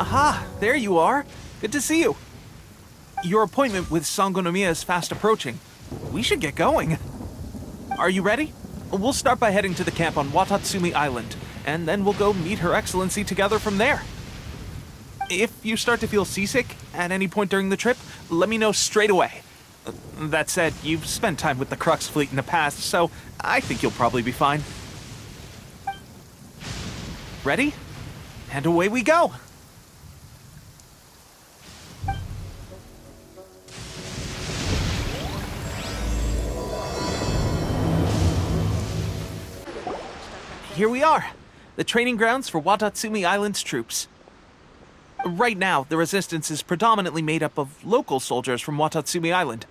Aha, there you are. Good to see you. Your appointment with Sangonomiya is fast approaching. We should get going. Are you ready? We'll start by heading to the camp on Watatsumi Island, and then we'll go meet Her Excellency together from there. If you start to feel seasick at any point during the trip, let me know straight away. That said, you've spent time with the Crux fleet in the past, so I think you'll probably be fine. Ready? And away we go! Here we are, the training grounds for Watatsumi Island's troops. Right now, the resistance is predominantly made up of local soldiers from Watatsumi Island.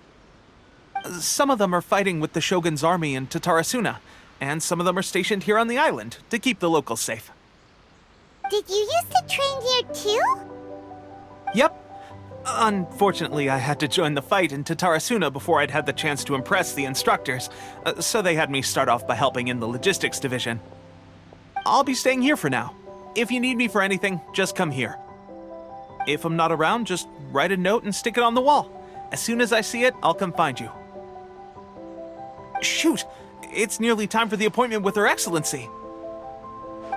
Some of them are fighting with the Shogun's army in Tatarasuna, and some of them are stationed here on the island to keep the locals safe. Did you used to train here too? Yep. Unfortunately, I had to join the fight in Tatarasuna before I'd had the chance to impress the instructors, so they had me start off by helping in the logistics division. I'll be staying here for now. If you need me for anything, just come here. If I'm not around, just write a note and stick it on the wall. As soon as I see it, I'll come find you. Shoot! It's nearly time for the appointment with Her Excellency.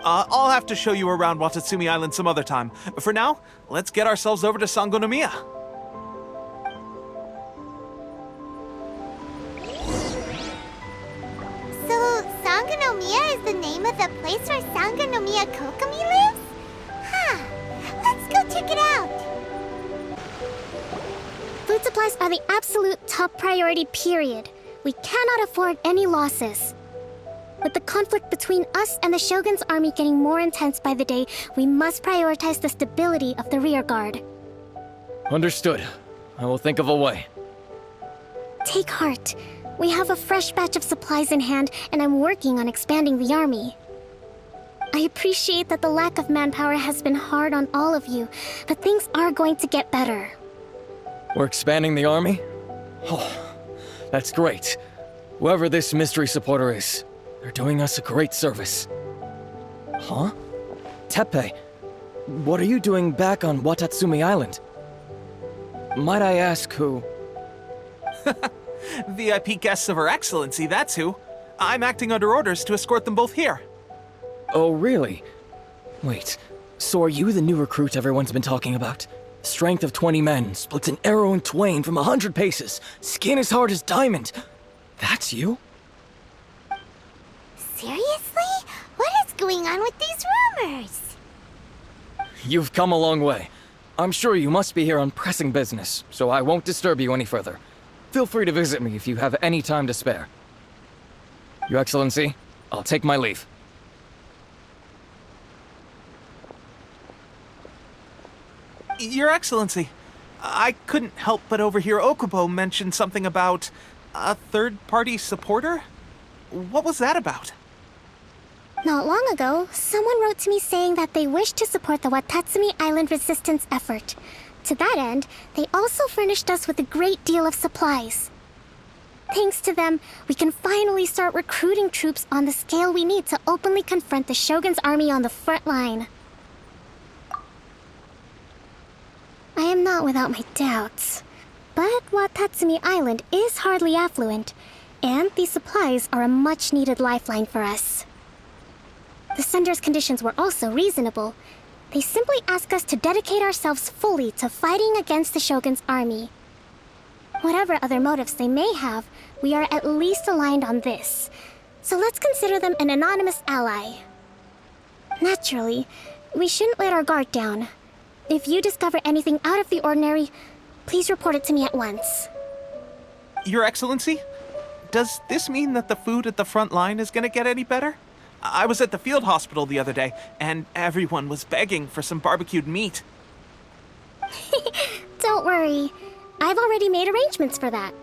I'll have to show you around Watatsumi Island some other time. For now, let's get ourselves over to Sangonomiya. So, Sangonomiya is the name of the place where Sangonomiya Kokomi lives? Huh. Let's go check it out. Food supplies are the absolute top priority, period. We cannot afford any losses. With the conflict between us and the Shogun's army getting more intense by the day, we must prioritize the stability of the rear guard. Understood. I will think of a way. Take heart. We have a fresh batch of supplies in hand, and I'm working on expanding the army. I appreciate that the lack of manpower has been hard on all of you, but things are going to get better. We're expanding the army? Oh, that's great. Whoever this mystery supporter is, they're doing us a great service. Huh? Teppei, what are you doing back on Watatsumi Island? Might I ask who? VIP guests of Her Excellency, that's who. I'm acting under orders to escort them both here. Oh, really? Wait, so are you the new recruit everyone's been talking about? Strength of 20 men, splits an arrow in twain from 100 paces, skin as hard as diamond. That's you? Seriously? What is going on with these rumors? You've come a long way. I'm sure you must be here on pressing business, so I won't disturb you any further. Feel free to visit me if you have any time to spare. Your Excellency, I'll take my leave. Your Excellency, I couldn't help but overhear Okubo mention something about a third-party supporter? What was that about? Not long ago, someone wrote to me saying that they wish to support the Watatsumi Island resistance effort. To that end, they also furnished us with a great deal of supplies. Thanks to them, we can finally start recruiting troops on the scale we need to openly confront the Shogun's army on the front line. I am not without my doubts, but Watatsumi Island is hardly affluent, and these supplies are a much-needed lifeline for us. The sender's conditions were also reasonable. They simply ask us to dedicate ourselves fully to fighting against the Shogun's army. Whatever other motives they may have, we are at least aligned on this. So let's consider them an anonymous ally. Naturally, we shouldn't let our guard down. If you discover anything out of the ordinary, please report it to me at once. Your Excellency, does this mean that the food at the front line is gonna get any better? I was at the field hospital the other day, and everyone was begging for some barbecued meat. Don't worry. I've already made arrangements for that.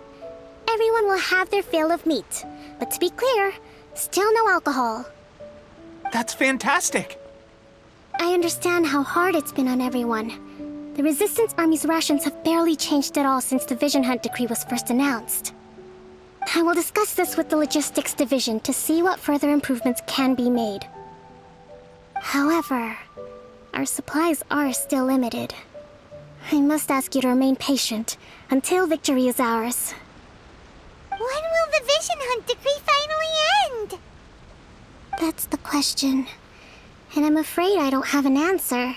Everyone will have their fill of meat. But to be clear, still no alcohol. That's fantastic! I understand how hard it's been on everyone. The Resistance Army's rations have barely changed at all since the Vision Hunt decree was first announced. I will discuss this with the Logistics Division to see what further improvements can be made. However, our supplies are still limited. I must ask you to remain patient until victory is ours. When will the Vision Hunt decree finally end? That's the question, and I'm afraid I don't have an answer.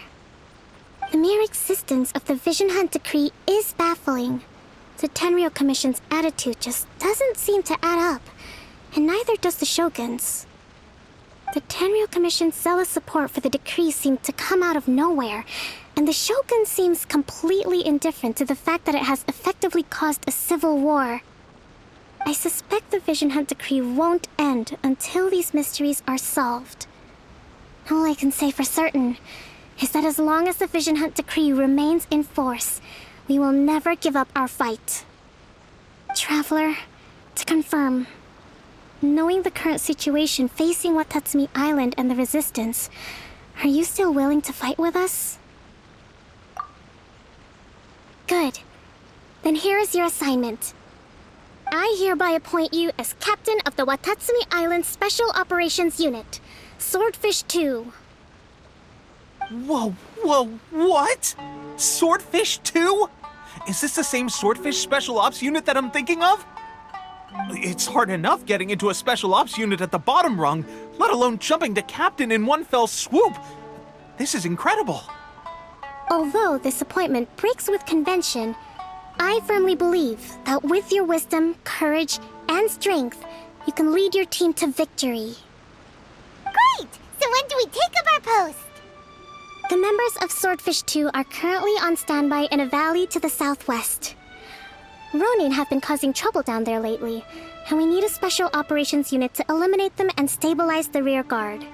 The mere existence of the Vision Hunt decree is baffling. The Tenryou Commission's attitude just doesn't seem to add up, and neither does the Shogun's. The Tenryou Commission's zealous support for the decree seemed to come out of nowhere, and the Shogun seems completely indifferent to the fact that it has effectively caused a civil war. I suspect the Vision Hunt decree won't end until these mysteries are solved. All I can say for certain is that as long as the Vision Hunt decree remains in force, we will never give up our fight. Traveler, to confirm, knowing the current situation facing Watatsumi Island and the Resistance, are you still willing to fight with us? Good. Then here is your assignment. I hereby appoint you as captain of the Watatsumi Island Special Operations Unit, Swordfish 2. Whoa, what? Swordfish 2? Is this the same Swordfish Special Ops unit that I'm thinking of? It's hard enough getting into a Special Ops unit at the bottom rung, let alone jumping to captain in one fell swoop. This is incredible. Although this appointment breaks with convention, I firmly believe that with your wisdom, courage, and strength, you can lead your team to victory. Great! So when do we take up our post? The members of Swordfish 2 are currently on standby in a valley to the southwest. Ronin have been causing trouble down there lately, and we need a special operations unit to eliminate them and stabilize the rear guard.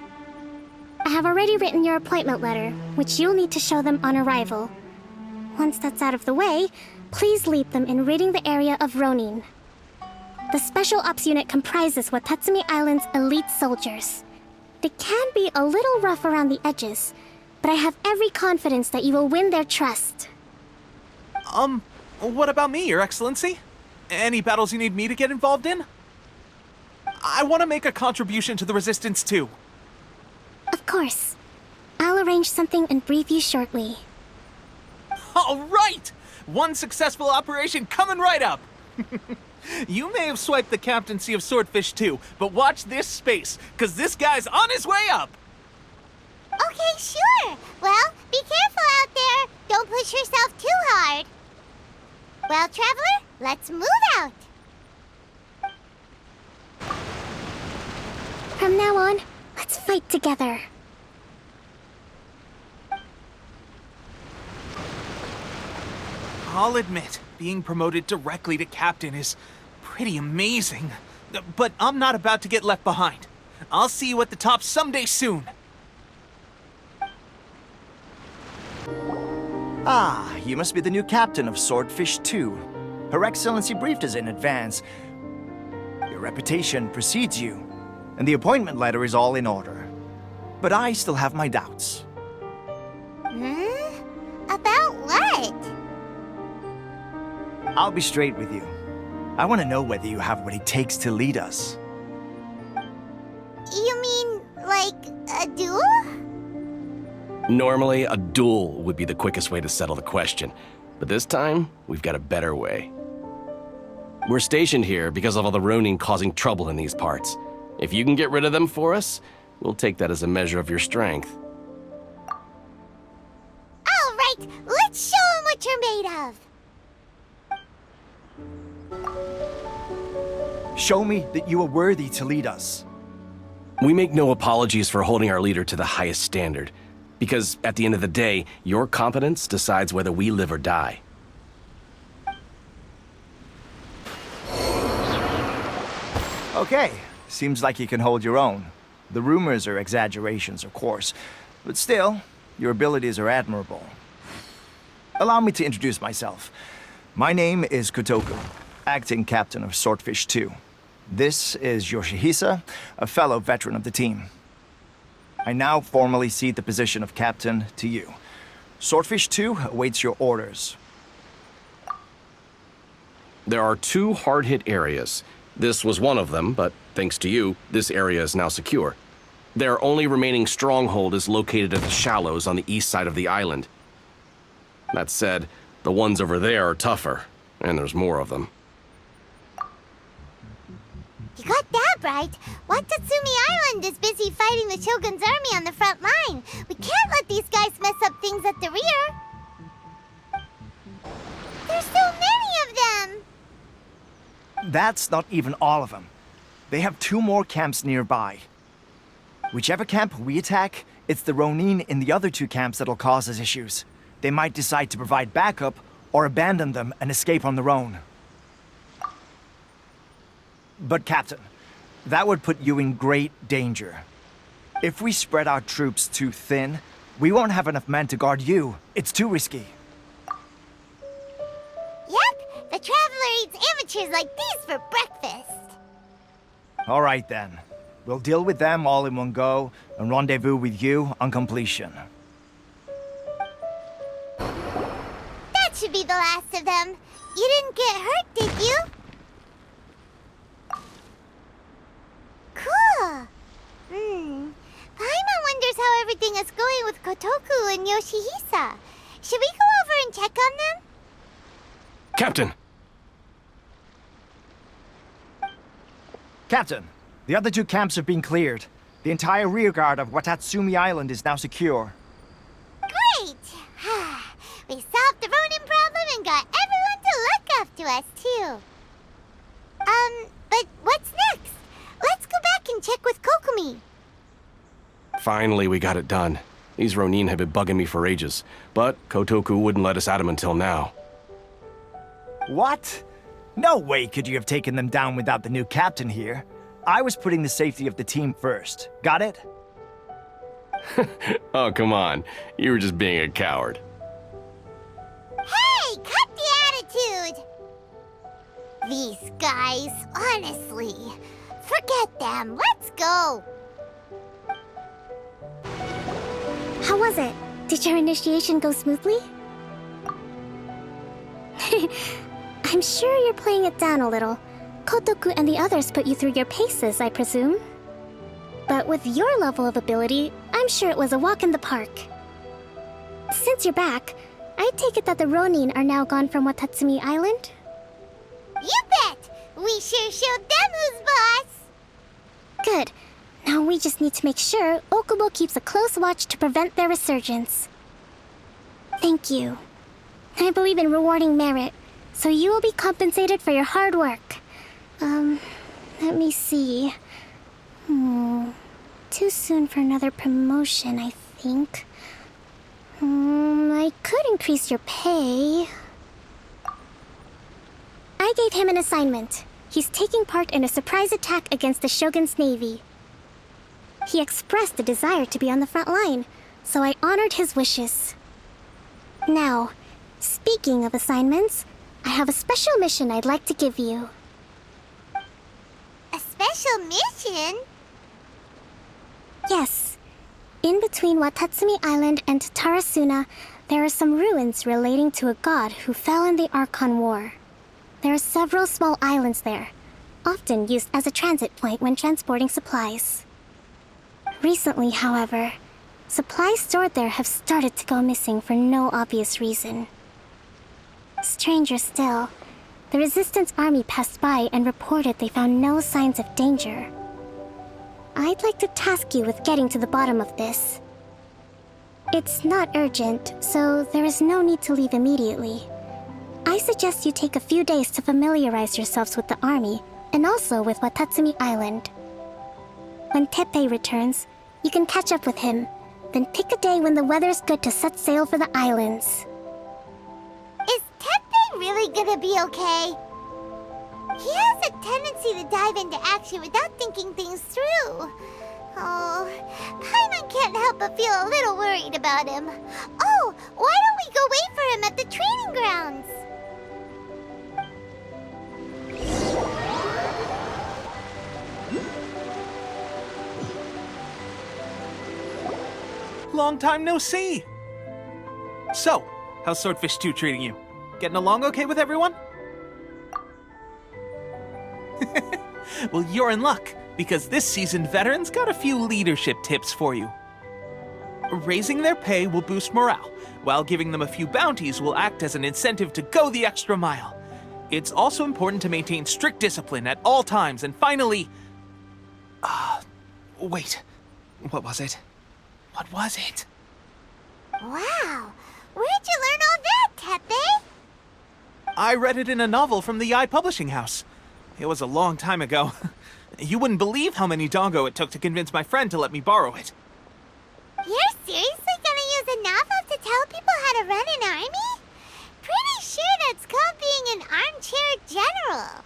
I have already written your appointment letter, which you'll need to show them on arrival. Once that's out of the way, please lead them in ridding the area of Ronin. The Special Ops unit comprises Watatsumi Island's elite soldiers. They can be a little rough around the edges, but I have every confidence that you will win their trust. What about me, Your Excellency? Any battles you need me to get involved in? I want to make a contribution to the Resistance too. Of course. I'll arrange something and brief you shortly. All right! One successful operation coming right up! You may have swiped the captaincy of Swordfish 2, but watch this space, because this guy's on his way up! Okay, sure. Well, be careful out there. Don't push yourself too hard. Well, Traveler, let's move out. From now on, let's fight together. I'll admit, being promoted directly to captain is pretty amazing. But I'm not about to get left behind. I'll see you at the top someday soon. Ah, you must be the new captain of Swordfish 2. Her Excellency briefed us in advance. Your reputation precedes you, and the appointment letter is all in order. But I still have my doubts. About what? I'll be straight with you. I want to know whether you have what it takes to lead us. You mean, like, a duel? Normally, a duel would be the quickest way to settle the question, but this time, we've got a better way. We're stationed here because of all the Ronin causing trouble in these parts. If you can get rid of them for us, we'll take that as a measure of your strength. All right, let's show 'em what you're made of. Show me that you are worthy to lead us. We make no apologies for holding our leader to the highest standard, because at the end of the day, your competence decides whether we live or die. Okay, seems like you can hold your own. The rumors are exaggerations, of course, but still, your abilities are admirable. Allow me to introduce myself. My name is Kotoku, acting captain of Swordfish 2. This is Yoshihisa, a fellow veteran of the team. I now formally cede the position of captain to you. Swordfish 2 awaits your orders. There are 2 hard-hit areas. This was one of them, but thanks to you, this area is now secure. Their only remaining stronghold is located at the shallows on the east side of the island. That said, the ones over there are tougher, and there's more of them. You got that right. Watatsumi Island is busy fighting the Shogun's army on the front line. We can't let these guys mess up things at the rear. There's so many of them! That's not even all of them. They have 2 more camps nearby. Whichever camp we attack, it's the Ronin in the other 2 camps that'll cause us issues. They might decide to provide backup or abandon them and escape on their own. But Captain, that would put you in great danger. If we spread our troops too thin, we won't have enough men to guard you. It's too risky. Yep, the Traveler eats amateurs like these for breakfast. All right then. We'll deal with them all in one go and rendezvous with you on completion. That should be the last of them. You didn't get hurt, did you? Cool. Paimon wonders how everything is going with Kotoku and Yoshihisa. Should we go over and check on them? Captain! Captain, the other 2 camps have been cleared. The entire rearguard of Watatsumi Island is now secure. Great! We solved the Ronin problem and got everyone to look after us, too. But what's next? Let's go back and check with Kokomi. Finally, we got it done. These Ronin have been bugging me for ages, but Kotoku wouldn't let us at them until now. What? No way could you have taken them down without the new captain here. I was putting the safety of the team first. Got it? Oh, come on. You were just being a coward. Hey, cut the attitude! These guys, honestly. Forget them. Let's go. How was it? Did your initiation go smoothly? I'm sure you're playing it down a little. Kotoku and the others put you through your paces, I presume. But with your level of ability, I'm sure it was a walk in the park. Since you're back, I take it that the Ronin are now gone from Watatsumi Island? You bet! We sure showed them who's boss! Good. Now we just need to make sure Okubo keeps a close watch to prevent their resurgence. Thank you. I believe in rewarding merit, so you will be compensated for your hard work. Let me see. Too soon for another promotion, I think. I could increase your pay. I gave him an assignment. He's taking part in a surprise attack against the Shogun's navy. He expressed a desire to be on the front line, so I honored his wishes. Now, speaking of assignments, I have a special mission I'd like to give you. A special mission? Yes. In between Watatsumi Island and Tarasuna, there are some ruins relating to a god who fell in the Archon War. There are several small islands there, often used as a transit point when transporting supplies. Recently, however, supplies stored there have started to go missing for no obvious reason. Stranger still, the Resistance army passed by and reported they found no signs of danger. I'd like to task you with getting to the bottom of this. It's not urgent, so there is no need to leave immediately. I suggest you take a few days to familiarize yourselves with the army, and also with Watatsumi Island. When Teppei returns, you can catch up with him, then pick a day when the weather's good to set sail for the islands. Is Teppei really gonna be okay? He has a tendency to dive into action without thinking things through. Oh, Paimon can't help but feel a little worried about him. Oh, why don't we go wait for him at the training grounds? Long time no see! So, how's Swordfish 2 treating you? Getting along okay with everyone? Well, you're in luck. because this seasoned veteran's got a few leadership tips for you. Raising their pay will boost morale, while giving them a few bounties will act as an incentive to go the extra mile. It's also important to maintain strict discipline at all times, and finally... wait. What was it? What was it? Wow! Where'd you learn all that, Tepe? I read it in a novel from the Publishing House. It was a long time ago. You wouldn't believe how many dongo it took to convince my friend to let me borrow it. You're seriously gonna use a novel to tell people how to run an army? Pretty sure that's called being an armchair general.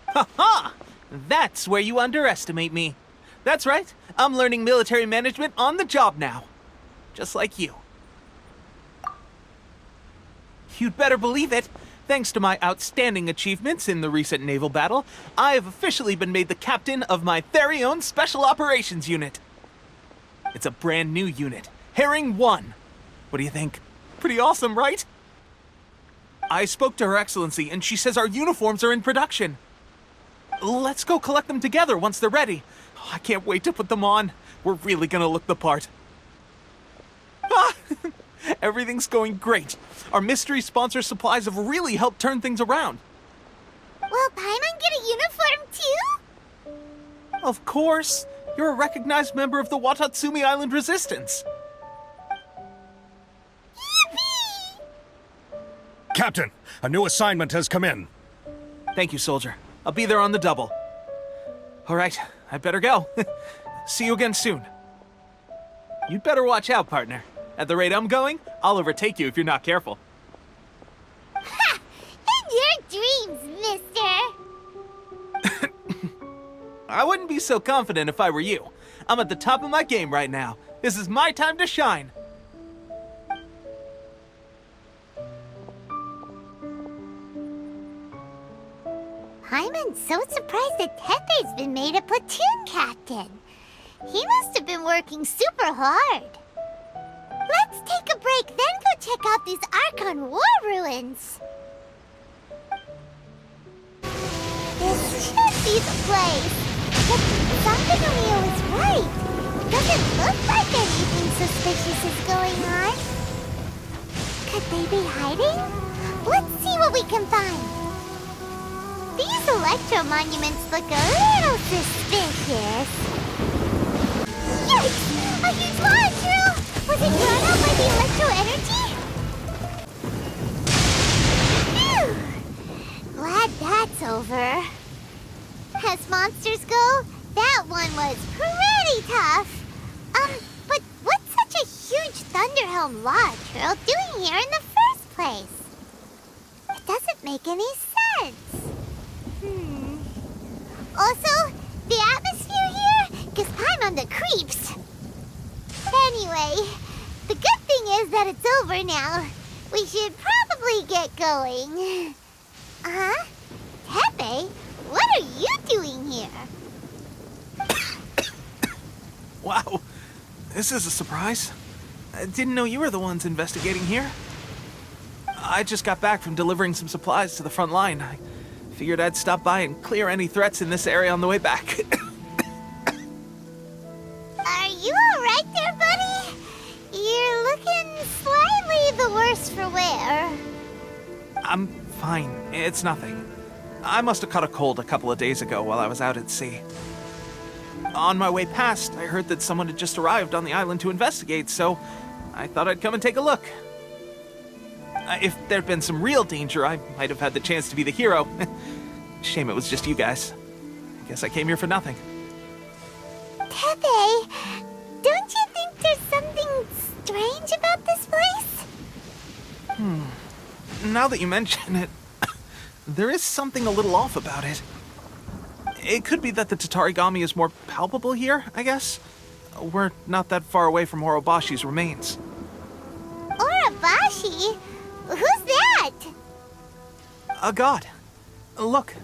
Ha ha! That's where you underestimate me. That's right, I'm learning military management on the job now. Just like you. You'd better believe it. Thanks to my outstanding achievements in the recent naval battle, I have officially been made the captain of my very own Special Operations Unit. It's a brand new unit, Herring 1. What do you think? Pretty awesome, right? I spoke to Her Excellency, and she says our uniforms are in production. Let's go collect them together once they're ready. I can't wait to put them on. We're really gonna look the part. Ah! Everything's going great. Our mystery sponsor supplies have really helped turn things around. Will Paimon get a uniform too? Of course. You're a recognized member of the Watatsumi Island Resistance. Yippee! Captain, a new assignment has come in. Thank you, soldier. I'll be there on the double. All right, I better go. See you again soon. You'd better watch out, partner. At the rate I'm going, I'll overtake you if you're not careful. Ha! In your dreams, mister! I wouldn't be so confident if I were you. I'm at the top of my game right now. This is my time to shine. Paimon's so surprised that Tepe's been made a platoon captain. He must have been working super hard. Let's take a break, then go check out these Archon war ruins. This should be the place. But Sangonomiya was right. Doesn't look like anything suspicious is going on. Could they be hiding? Let's see what we can find. These electro monuments look a little suspicious. Yikes! A huge launch drill! Was it drawn out by the electro energy? Phew! Glad that's over. As monsters go, that one was pretty tough. But what's such a huge Thunderhelm Lodge drill doing here in the first place? It doesn't make any sense. Also, the atmosphere here gives Paimon the creeps. Anyway, the good thing is that it's over now. We should probably get going. Huh? Tepe, what are you doing here? Wow, this is a surprise. I didn't know you were the ones investigating here. I just got back from delivering some supplies to the front line. I figured I'd stop by and clear any threats in this area on the way back. Are you alright there, buddy? You're looking slightly the worse for wear. I'm fine. It's nothing. I must have caught a cold a couple of days ago while I was out at sea. On my way past, I heard that someone had just arrived on the island to investigate, so I thought I'd come and take a look. If there'd been some real danger, I might have had the chance to be the hero. Shame it was just you guys. I guess I came here for nothing. Tepe, don't you think there's something strange about this place? Now that you mention it, there is something a little off about it. It could be that the Tatarigami is more palpable here, I guess. We're not that far away from Orobashi's remains. Orobashi? Who's that? A god. Look,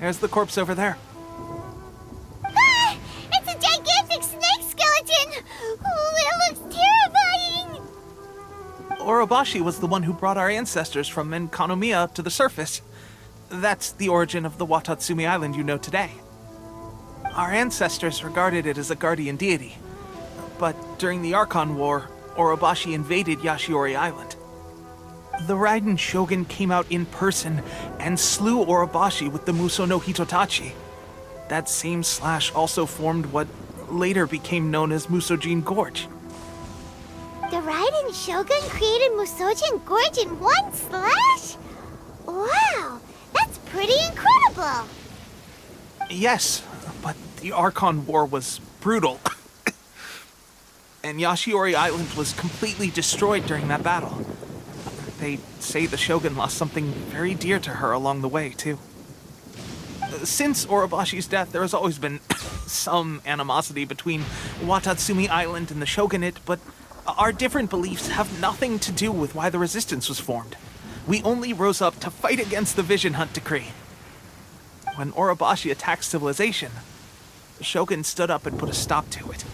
there's the corpse over there. Ah! It's a gigantic snake skeleton! Oh, it looks terrifying! Orobashi was the one who brought our ancestors from Sangonomiya to the surface. That's the origin of the Watatsumi Island you know today. Our ancestors regarded it as a guardian deity. But during the Archon War, Orobashi invaded Yashiori Island. The Raiden Shogun came out in person and slew Orobashi with the Muso no Hitotachi. That same slash also formed what later became known as Musojin Gorge. The Raiden Shogun created Musojin Gorge in one slash? Wow, that's pretty incredible! Yes, but the Archon War was brutal. And Yashiori Island was completely destroyed during that battle. They say the Shogun lost something very dear to her along the way, too. Since Orobashi's death, there has always been some animosity between Watatsumi Island and the Shogunate, but our different beliefs have nothing to do with why the resistance was formed. We only rose up to fight against the Vision Hunt Decree. When Orobashi attacked civilization, the Shogun stood up and put a stop to it.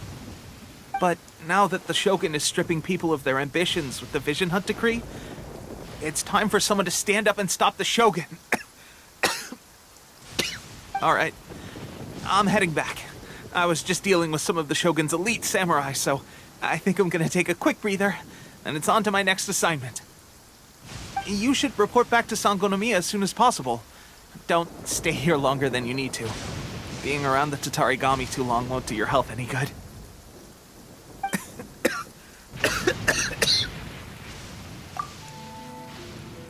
But now that the Shogun is stripping people of their ambitions with the Vision Hunt Decree, it's time for someone to stand up and stop the Shogun. All right, I'm heading back. I was just dealing with some of the Shogun's elite samurai, so I think I'm gonna take a quick breather, and it's on to my next assignment. You should report back to Sangonomiya as soon as possible. Don't stay here longer than you need to. Being around the Tatarigami too long won't do your health any good.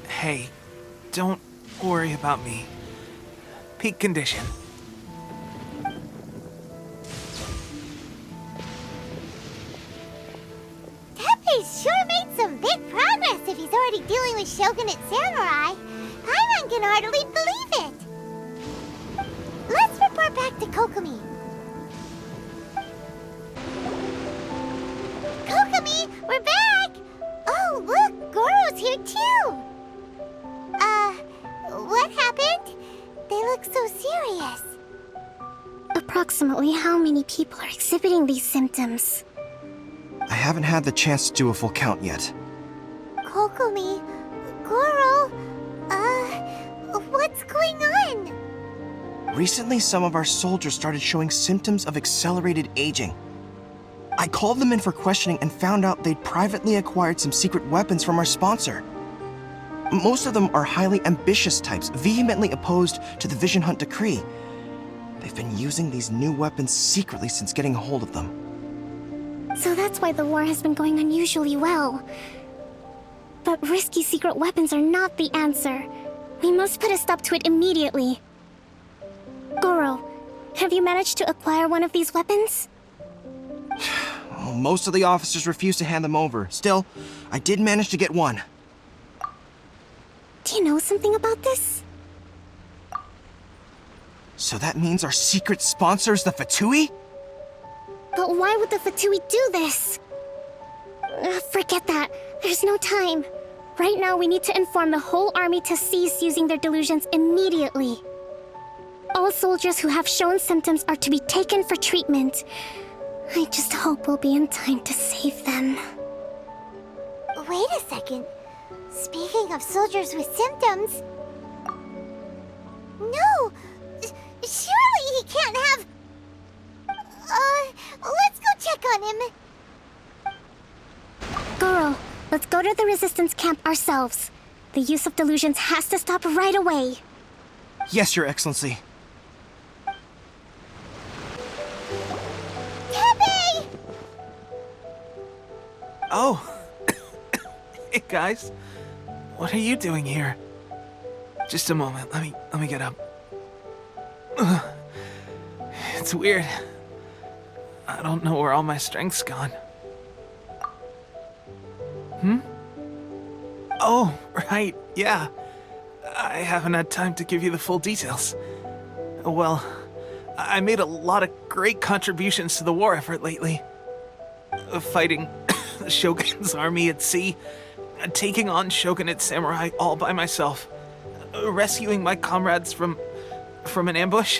Hey, don't worry about me. Peak condition. Teppei's sure made some big progress if he's already dealing with Shogunate samurai. Paimon can hardly believe it. Let's report back to Kokomi. Kokomi, we're back! Oh, look, Goro's here too! What happened? They look so serious. Approximately how many people are exhibiting these symptoms? I haven't had the chance to do a full count yet. Kokomi, Goro, what's going on? Recently, some of our soldiers started showing symptoms of accelerated aging. I called them in for questioning and found out they'd privately acquired some secret weapons from our sponsor. Most of them are highly ambitious types, vehemently opposed to the Vision Hunt Decree. They've been using these new weapons secretly since getting a hold of them. So that's why the war has been going unusually well. But risky secret weapons are not the answer. We must put a stop to it immediately. Goro, have you managed to acquire one of these weapons? Well, most of the officers refuse to hand them over. Still, I did manage to get one. Do you know something about this? So that means our secret sponsor is the Fatui? But why would the Fatui do this? Forget that. There's no time. Right now, we need to inform the whole army to cease using their delusions immediately. All soldiers who have shown symptoms are to be taken for treatment. I just hope we'll be in time to save them. Wait a second. Speaking of soldiers with symptoms... No! Surely he can't have... let's go check on him. Goro, let's go to the resistance camp ourselves. The use of delusions has to stop right away. Yes, Your Excellency. Teppei! Oh. Hey, guys. What are you doing here? Just a moment. Let me get up. Ugh. It's weird. I don't know where all my strength's gone. Oh, right. Yeah. I haven't had time to give you the full details. Well, I made a lot of great contributions to the war effort lately. Fighting the Shogun's army at sea, taking on Shogunate samurai all by myself, rescuing my comrades from an ambush.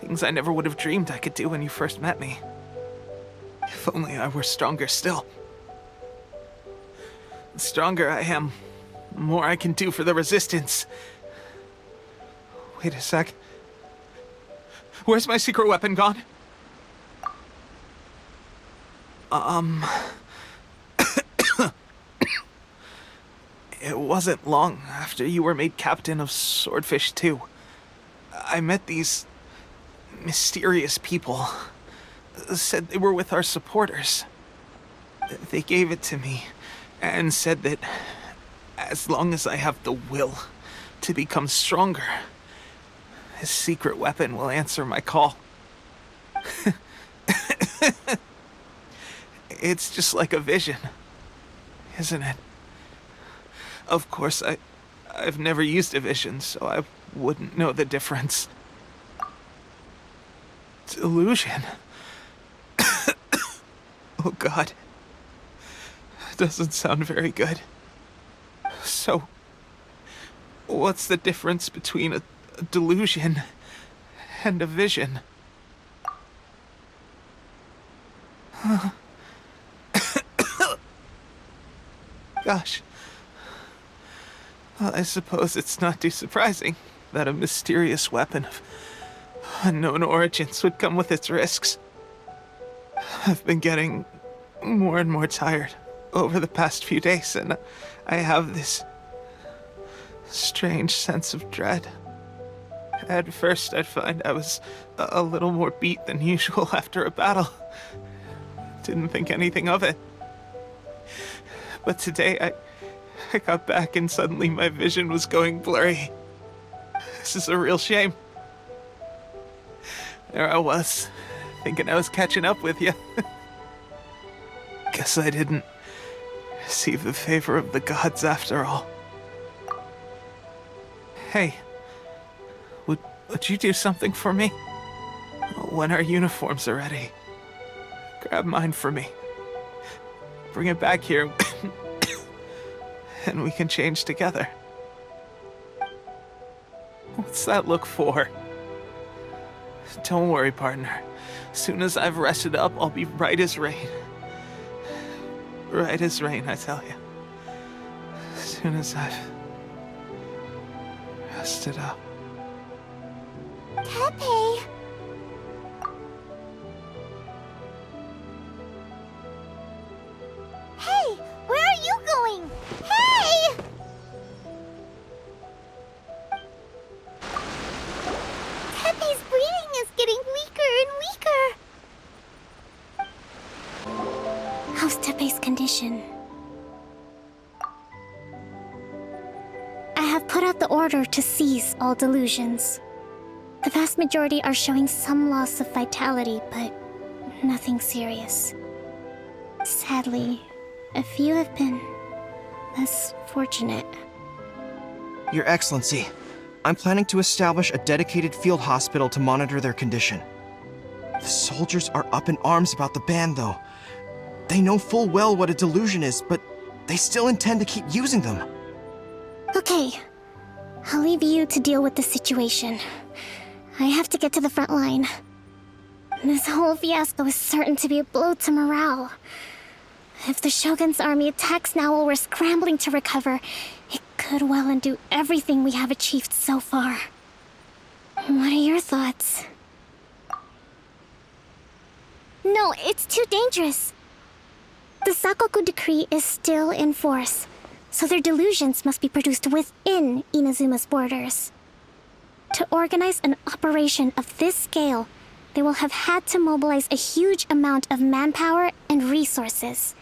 Things I never would have dreamed I could do when you first met me. If only I were stronger still. The stronger I am, the more I can do for the resistance. Wait a sec. Where's my secret weapon gone? It wasn't long after you were made captain of Swordfish 2. I met these mysterious people. Said they were with our supporters. They gave it to me and said that as long as I have the will to become stronger, his secret weapon will answer my call. It's just like a vision, isn't it? Of course, I've never used a vision, so I wouldn't know the difference. Delusion. Oh God. Doesn't sound very good. So, what's the difference between a delusion and a vision? Gosh. Well, I suppose it's not too surprising that a mysterious weapon of unknown origins would come with its risks. I've been getting more and more tired over the past few days, and I have this strange sense of dread. At first, I'd find I was a little more beat than usual after a battle. Didn't think anything of it. But today, I got back and suddenly my vision was going blurry. This is a real shame. There I was, thinking I was catching up with you. Guess I didn't receive the favor of the gods after all. Hey, would you do something for me? When our uniforms are ready, grab mine for me. Bring it back here, and we can change together. What's that look for? Don't worry, partner. As soon as I've rested up, I'll be right as rain. Right as rain, I tell you. As soon as I've rested up. Tepe! Hey! Where are you going? Hey! Tepe's breathing is getting weaker and weaker. How's Tepe's condition? I have put out the order to cease all delusions. The vast majority are showing some loss of vitality, but nothing serious. Sadly, a few have been less fortunate. Your Excellency, I'm planning to establish a dedicated field hospital to monitor their condition. The soldiers are up in arms about the ban, though. They know full well what a delusion is, but they still intend to keep using them. Okay, I'll leave you to deal with the situation. I have to get to the front line. This whole fiasco is certain to be a blow to morale. If the Shogun's army attacks now while we're scrambling to recover, it could well undo everything we have achieved so far. What are your thoughts? No, it's too dangerous. The Sakoku decree is still in force, so their delusions must be produced within Inazuma's borders. To organize an operation of this scale, they will have had to mobilize a huge amount of manpower and resources.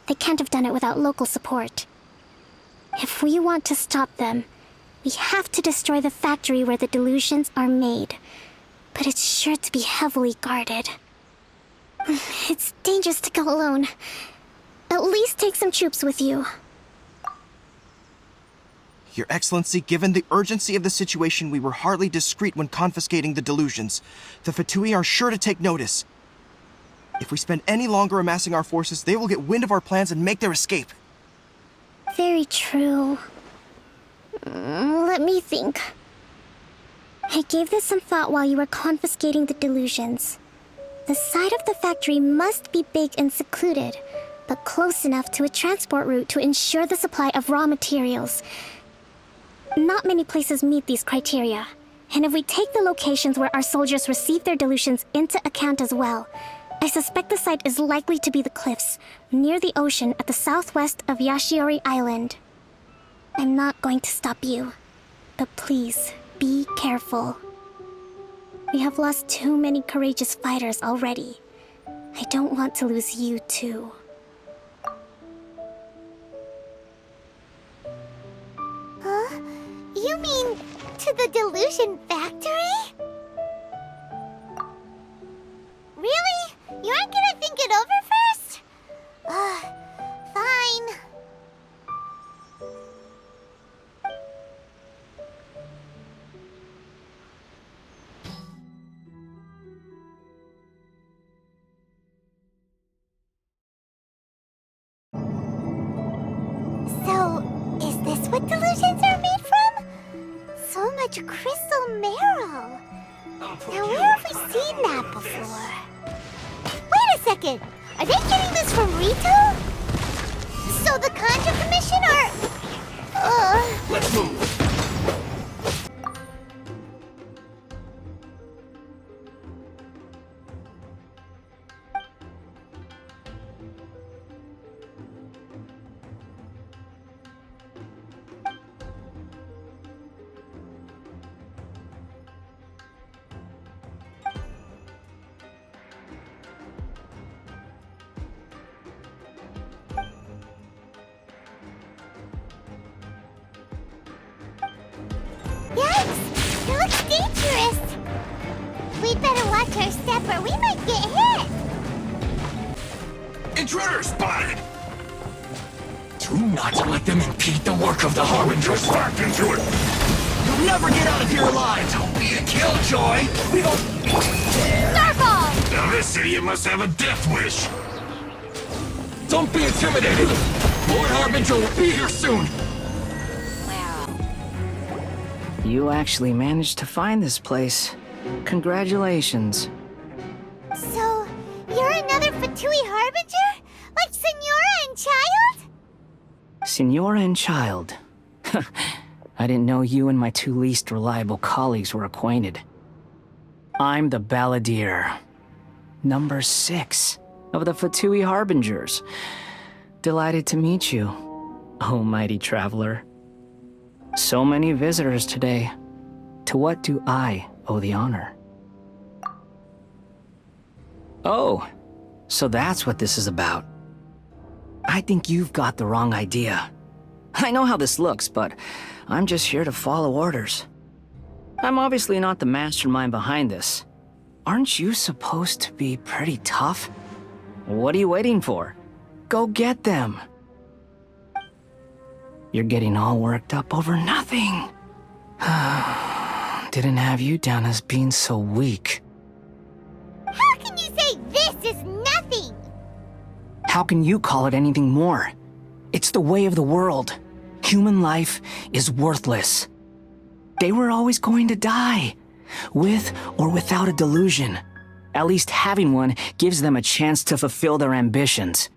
They can't have done it without local support. If we want to stop them, we have to destroy the factory where the delusions are made. But it's sure to be heavily guarded. It's dangerous to go alone. At least take some troops with you. Your Excellency, given the urgency of the situation, we were hardly discreet when confiscating the delusions. The Fatui are sure to take notice. If we spend any longer amassing our forces, they will get wind of our plans and make their escape. Very true. Let me think. I gave this some thought while you were confiscating the delusions. The side of the factory must be big and secluded, but close enough to a transport route to ensure the supply of raw materials. Not many places meet these criteria, And if we take the locations where our soldiers receive their delusions into account as well, I suspect the site is likely to be the cliffs, near the ocean at the southwest of Yashiori Island. I'm not going to stop you, but please, be careful. We have lost too many courageous fighters already. I don't want to lose you too. Huh? You mean to the delusion factory? Really? You aren't gonna think it over first? Fine. So, is this what delusions are made from? So much crystal marrow. Now where have we seen that before? Wait a second! Are they getting this from Rito? So the Conjure Commission are... Let's move. Yikes! It looks dangerous! We'd better watch our step or we might get hit! Intruder spotted! Do not let them impede the work of the Harbingers. Back into it! You'll never get out of here alive! Don't be a killjoy! We don't... Starfall! Now this idiot must have a death wish! Don't be intimidated! Lord Harbinger will be here soon! You actually managed to find this place. Congratulations. So, you're another Fatui Harbinger? Like Senora and Child? Senora and Child. I didn't know you and my two least reliable colleagues were acquainted. I'm the Balladeer, number 6 of the Fatui Harbingers. Delighted to meet you, oh mighty traveler. So many visitors today. To what do I owe the honor? Oh, so that's what this is about. I think you've got the wrong idea. I know how this looks, but I'm just here to follow orders. I'm obviously not the mastermind behind this. Aren't you supposed to be pretty tough? What are you waiting for? Go get them. You're getting all worked up over nothing. Didn't have you down as being so weak. How can you say this is nothing? How can you call it anything more? It's the way of the world. Human life is worthless. They were always going to die, with or without a delusion. At least having one gives them a chance to fulfill their ambitions.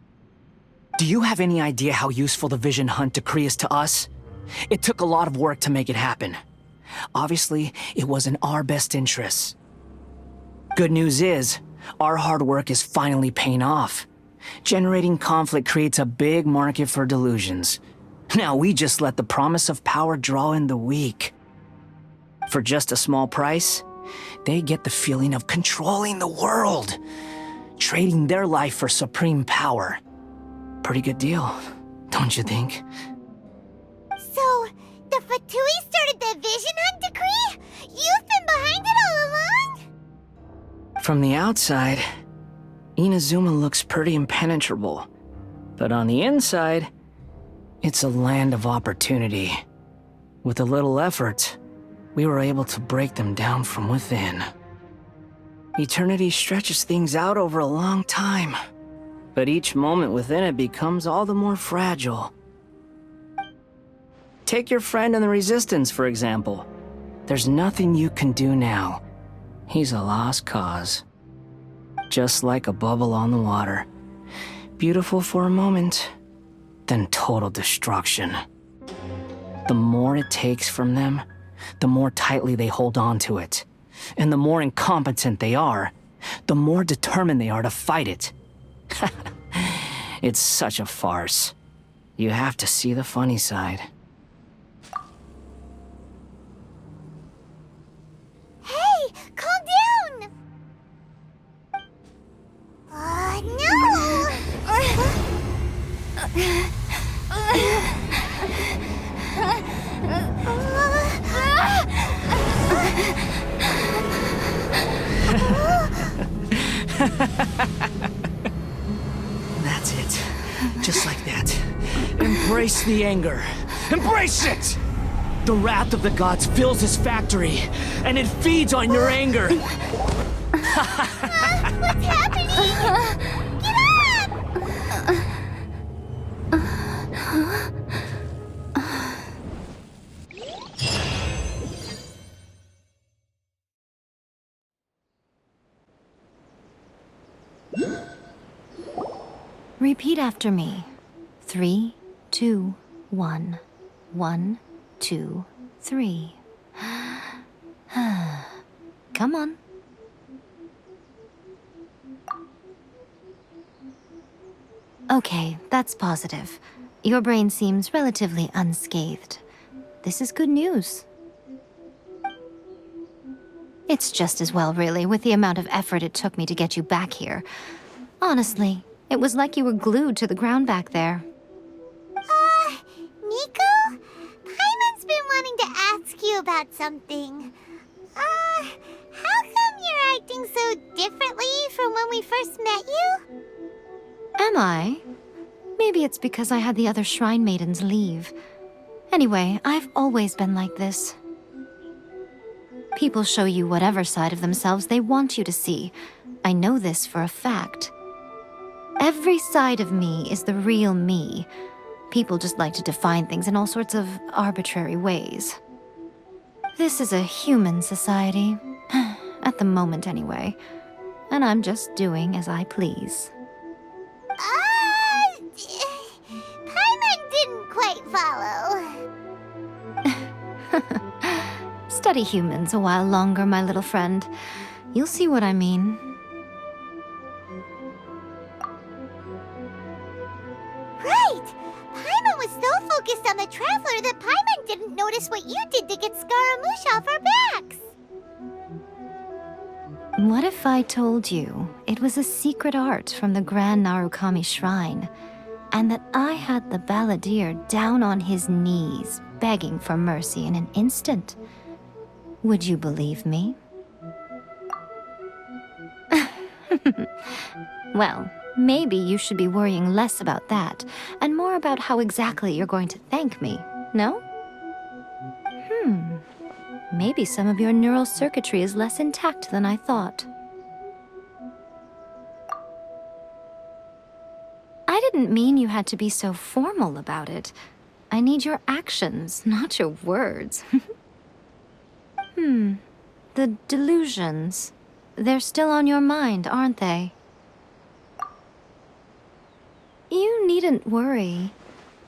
Do you have any idea how useful the Vision Hunt decree is to us? It took a lot of work to make it happen. Obviously, it was in our best interests. Good news is, our hard work is finally paying off. Generating conflict creates a big market for delusions. Now we just let the promise of power draw in the weak. For just a small price, they get the feeling of controlling the world, trading their life for supreme power. Pretty good deal, don't you think? So, the Fatui started the Vision Hunt decree? You've been behind it all along? From the outside, Inazuma looks pretty impenetrable. But on the inside, it's a land of opportunity. With a little effort, we were able to break them down from within. Eternity stretches things out over a long time, but each moment within it becomes all the more fragile. Take your friend in the Resistance, for example. There's nothing you can do now. He's a lost cause. Just like a bubble on the water. Beautiful for a moment, then total destruction. The more it takes from them, the more tightly they hold on to it. And the more incompetent they are, the more determined they are to fight it. It's such a farce. You have to see the funny side. Hey, calm down! No! That's it. Just like that. Embrace the anger. Embrace it! The wrath of the gods fills this factory, and it feeds on your anger. What's happening? Get up! Repeat after me. 3, 2, 1. 1, 2, 3. Come on. Okay, that's positive. Your brain seems relatively unscathed. This is good news. It's just as well, really, with the amount of effort it took me to get you back here. Honestly, it was like you were glued to the ground back there. Nico? Paimon's been wanting to ask you about something. How come you're acting so differently from when we first met you? Am I? Maybe it's because I had the other Shrine Maidens leave. Anyway, I've always been like this. People show you whatever side of themselves they want you to see. I know this for a fact. Every side of me is the real me. People just like to define things in all sorts of arbitrary ways. This is a human society. At the moment, anyway. And I'm just doing as I please. Paimon didn't quite follow. Study humans a while longer, my little friend. You'll see what I mean. Right! Paimon was so focused on the Traveler that Paimon didn't notice what you did to get Scaramouche off our backs. What if I told you it was a secret art from the Grand Narukami Shrine, and that I had the balladeer down on his knees, begging for mercy in an instant? Would you believe me? Well, maybe you should be worrying less about that, and more about how exactly you're going to thank me, no? Maybe some of your neural circuitry is less intact than I thought. I didn't mean you had to be so formal about it. I need your actions, not your words. The delusions. They're still on your mind, aren't they? You needn't worry.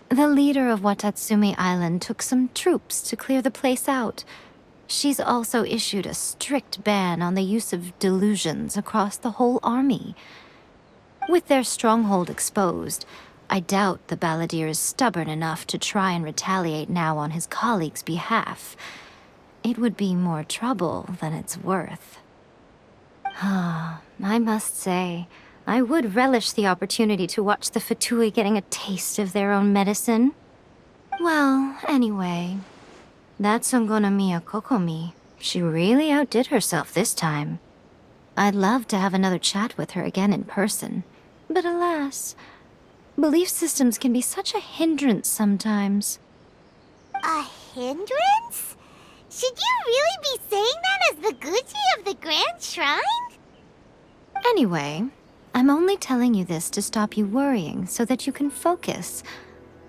The leader of Watatsumi Island took some troops to clear the place out. She's also issued a strict ban on the use of delusions across the whole army. With their stronghold exposed, I doubt the balladeer is stubborn enough to try and retaliate now on his colleagues' behalf. It would be more trouble than it's worth. I must say, I would relish the opportunity to watch the Fatui getting a taste of their own medicine. Well, anyway, that Sangonomiya Kokomi, she really outdid herself this time. I'd love to have another chat with her again in person, but alas, belief systems can be such a hindrance sometimes. A hindrance? Should you really be saying that as the Gucci of the Grand Shrine? Anyway, I'm only telling you this to stop you worrying so that you can focus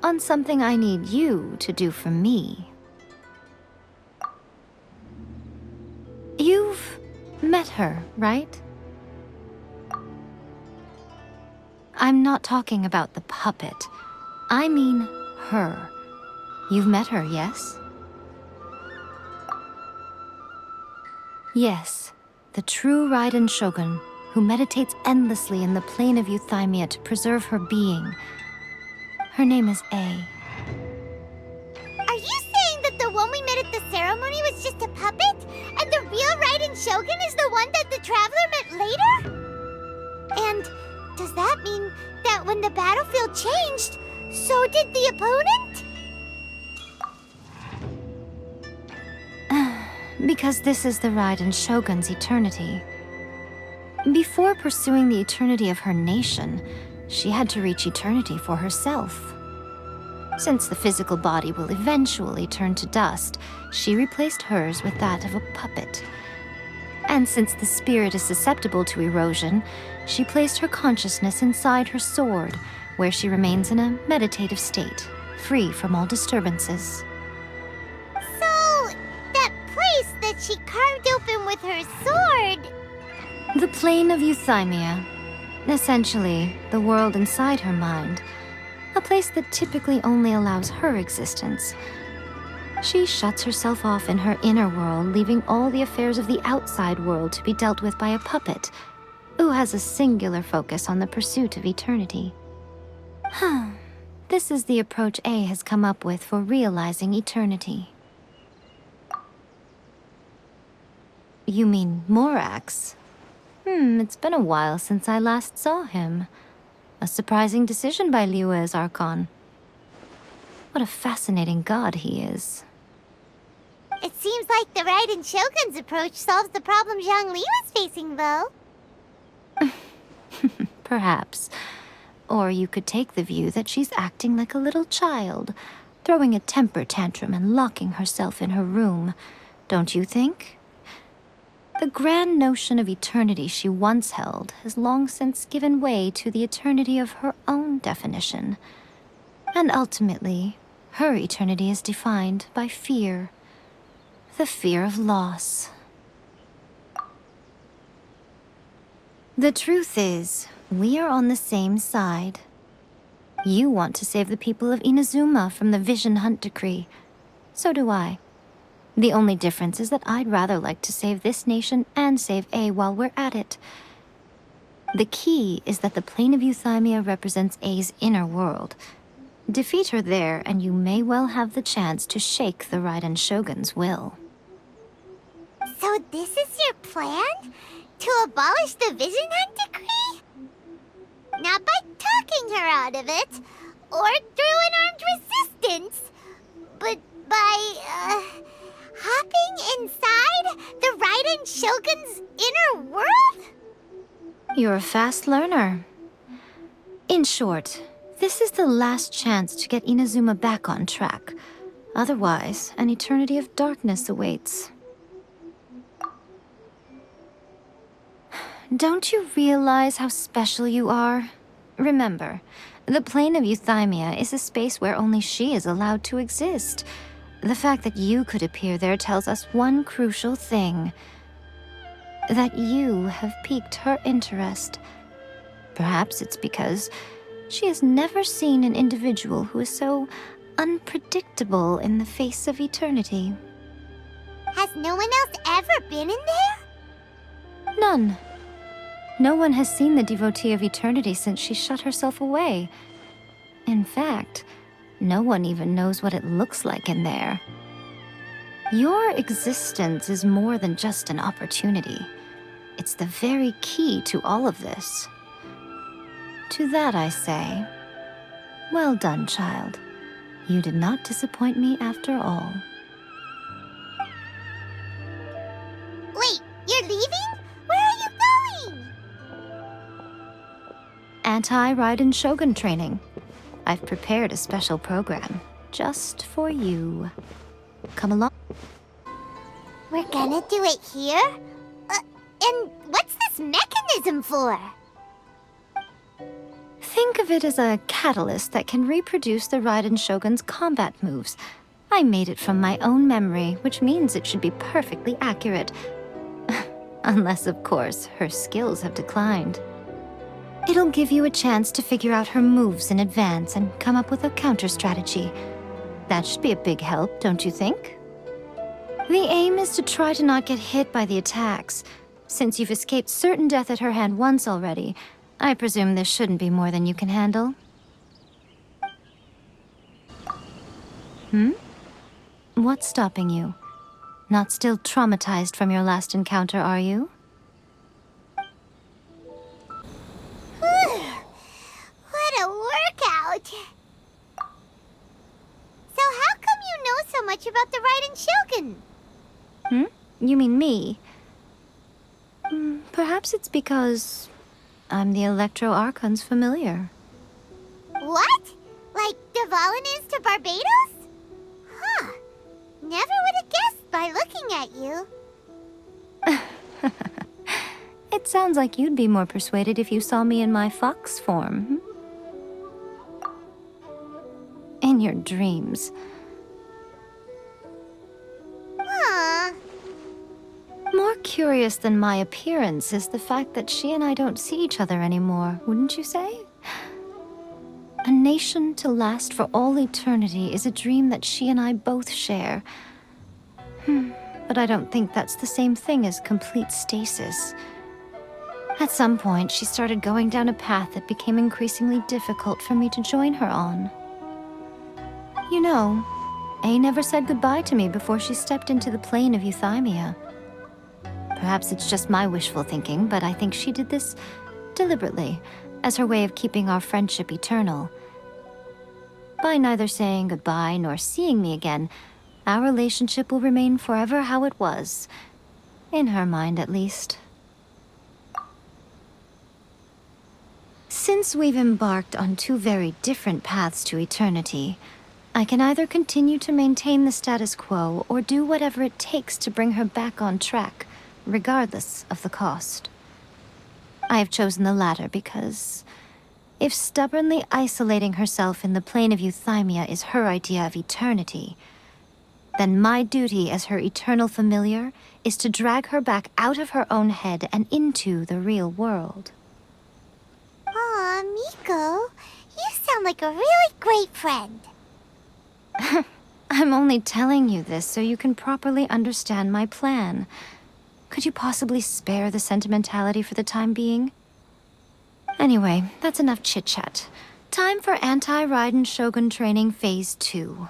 on something I need you to do for me. You've met her, right? I'm not talking about the puppet. I mean her. You've met her, yes? Yes, the true Raiden Shogun, who meditates endlessly in the plane of Euthymia to preserve her being. Her name is A. Are you saying that the one we met at the ceremony was just a puppet? And the real Raiden Shogun is the one that the Traveler met later? And does that mean that when the battlefield changed, so did the opponent? Because this is the Raiden Shogun's eternity. Before pursuing the eternity of her nation, she had to reach eternity for herself. Since the physical body will eventually turn to dust, she replaced hers with that of a puppet. And since the spirit is susceptible to erosion, she placed her consciousness inside her sword, where she remains in a meditative state, free from all disturbances. So, that place that she carved open with her sword... The plane of Euthymia. Essentially, the world inside her mind. A place that typically only allows her existence. She shuts herself off in her inner world, leaving all the affairs of the outside world to be dealt with by a puppet, who has a singular focus on the pursuit of eternity. This is the approach A has come up with for realizing eternity. You mean Morax? It's been a while since I last saw him. A surprising decision by Liyue's Archon. What a fascinating god he is. It seems like the Raiden Shogun's approach solves the problem Zhongli was facing, though. Perhaps. Or you could take the view that she's acting like a little child, throwing a temper tantrum and locking herself in her room. Don't you think? The grand notion of eternity she once held has long since given way to the eternity of her own definition. And ultimately, her eternity is defined by fear. The fear of loss. The truth is, we are on the same side. You want to save the people of Inazuma from the Vision Hunt decree. So do I. The only difference is that I'd rather like to save this nation and save A while we're at it. The key is that the plane of Euthymia represents A's inner world. Defeat her there, and you may well have the chance to shake the Raiden Shogun's will. So this is your plan? To abolish the Vision Hunt decree? Not by talking her out of it, or through an armed resistance, but by, hopping inside the Raiden Shogun's inner world? You're a fast learner. In short, this is the last chance to get Inazuma back on track. Otherwise, an eternity of darkness awaits. Don't you realize how special you are? Remember, the plane of Euthymia is a space where only she is allowed to exist. The fact that you could appear there tells us one crucial thing. That you have piqued her interest. Perhaps it's because she has never seen an individual who is so unpredictable in the face of eternity. Has no one else ever been in there? None. No one has seen the devotee of eternity since she shut herself away. In fact, no one even knows what it looks like in there. Your existence is more than just an opportunity. It's the very key to all of this. To that I say, well done, child. You did not disappoint me after all. Wait, you're leaving? Where are you going? Anti-Raiden Shogun training. I've prepared a special program just for you. Come along. We're gonna do it here? And what's this mechanism for? Think of it as a catalyst that can reproduce the Raiden Shogun's combat moves. I made it from my own memory, which means it should be perfectly accurate. Unless, of course, her skills have declined. It'll give you a chance to figure out her moves in advance and come up with a counter strategy. That should be a big help, don't you think? The aim is to try to not get hit by the attacks. Since you've escaped certain death at her hand once already, I presume this shouldn't be more than you can handle. What's stopping you? Not still traumatized from your last encounter, are you? What a workout! So how come you know so much about the Raiden Shogun? You mean me? Perhaps it's because I'm the Electro Archon's familiar. What? Like Dvalin is to Barbados? Huh. Never would have guessed by looking at you. It sounds like you'd be more persuaded if you saw me in my fox form. In your dreams. Huh. More curious than my appearance is the fact that she and I don't see each other anymore, wouldn't you say? A nation to last for all eternity is a dream that she and I both share. But I don't think that's the same thing as complete stasis. At some point, she started going down a path that became increasingly difficult for me to join her on. You know, A never said goodbye to me before she stepped into the plane of Euthymia. Perhaps it's just my wishful thinking, but I think she did this deliberately, as her way of keeping our friendship eternal. By neither saying goodbye nor seeing me again, our relationship will remain forever how it was. In her mind, at least. Since we've embarked on two very different paths to eternity, I can either continue to maintain the status quo or do whatever it takes to bring her back on track, regardless of the cost. I have chosen the latter because if stubbornly isolating herself in the plane of Euthymia is her idea of eternity, then my duty as her eternal familiar is to drag her back out of her own head and into the real world. Aw, Miko, you sound like a really great friend. I'm only telling you this so you can properly understand my plan. Could you possibly spare the sentimentality for the time being? Anyway, that's enough chit-chat. Time for Anti-Raiden Shogun Training Phase 2.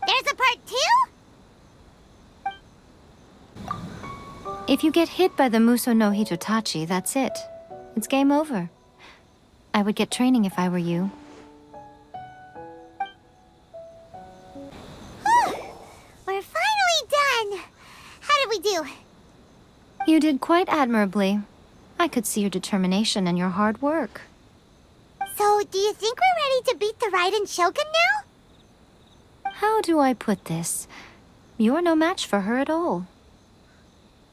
There's a part 2? If you get hit by the Muso no Hitotachi, that's it. It's game over. I would get training if I were you. We're finally done. How did we do? You did quite admirably. I could see your determination and your hard work. So, do you think we're ready to beat the Raiden Shogun now? How do I put this? You're no match for her at all.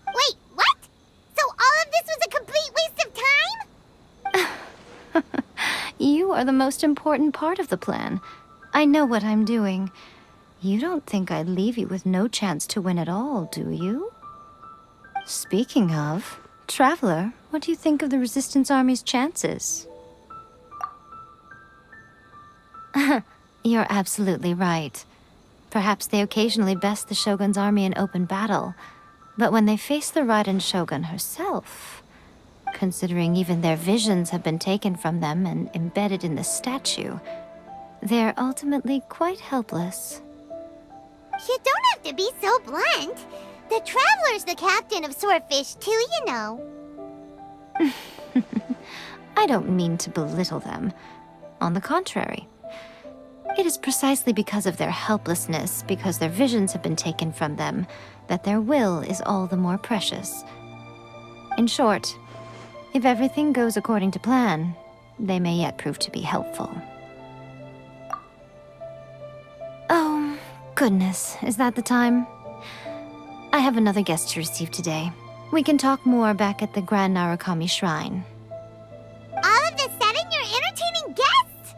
Wait, what? So all of this was a complete waste of time? You are the most important part of the plan. I know what I'm doing. You don't think I'd leave you with no chance to win at all, do you? Speaking of, Traveler, what do you think of the Resistance Army's chances? You're absolutely right. Perhaps they occasionally best the Shogun's army in open battle, but when they face the Raiden Shogun herself, considering even their visions have been taken from them and embedded in the statue, they're ultimately quite helpless. You don't have to be so blunt. The Traveler's the captain of Swordfish too, you know. I don't mean to belittle them. On the contrary. It is precisely because of their helplessness, because their visions have been taken from them, that their will is all the more precious. In short, if everything goes according to plan, they may yet prove to be helpful. Oh, goodness, is that the time? I have another guest to receive today. We can talk more back at the Grand Narukami Shrine. All of the sudden, you're entertaining guests?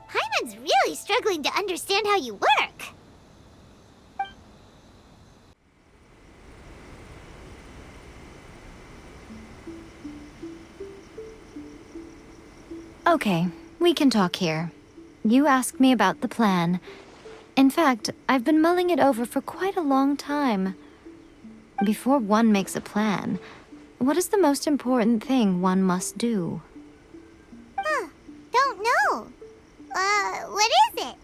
Paimon's really struggling to understand how you work. Okay, we can talk here. You asked me about the plan. In fact, I've been mulling it over for quite a long time. Before one makes a plan, what is the most important thing one must do? Don't know. What is it?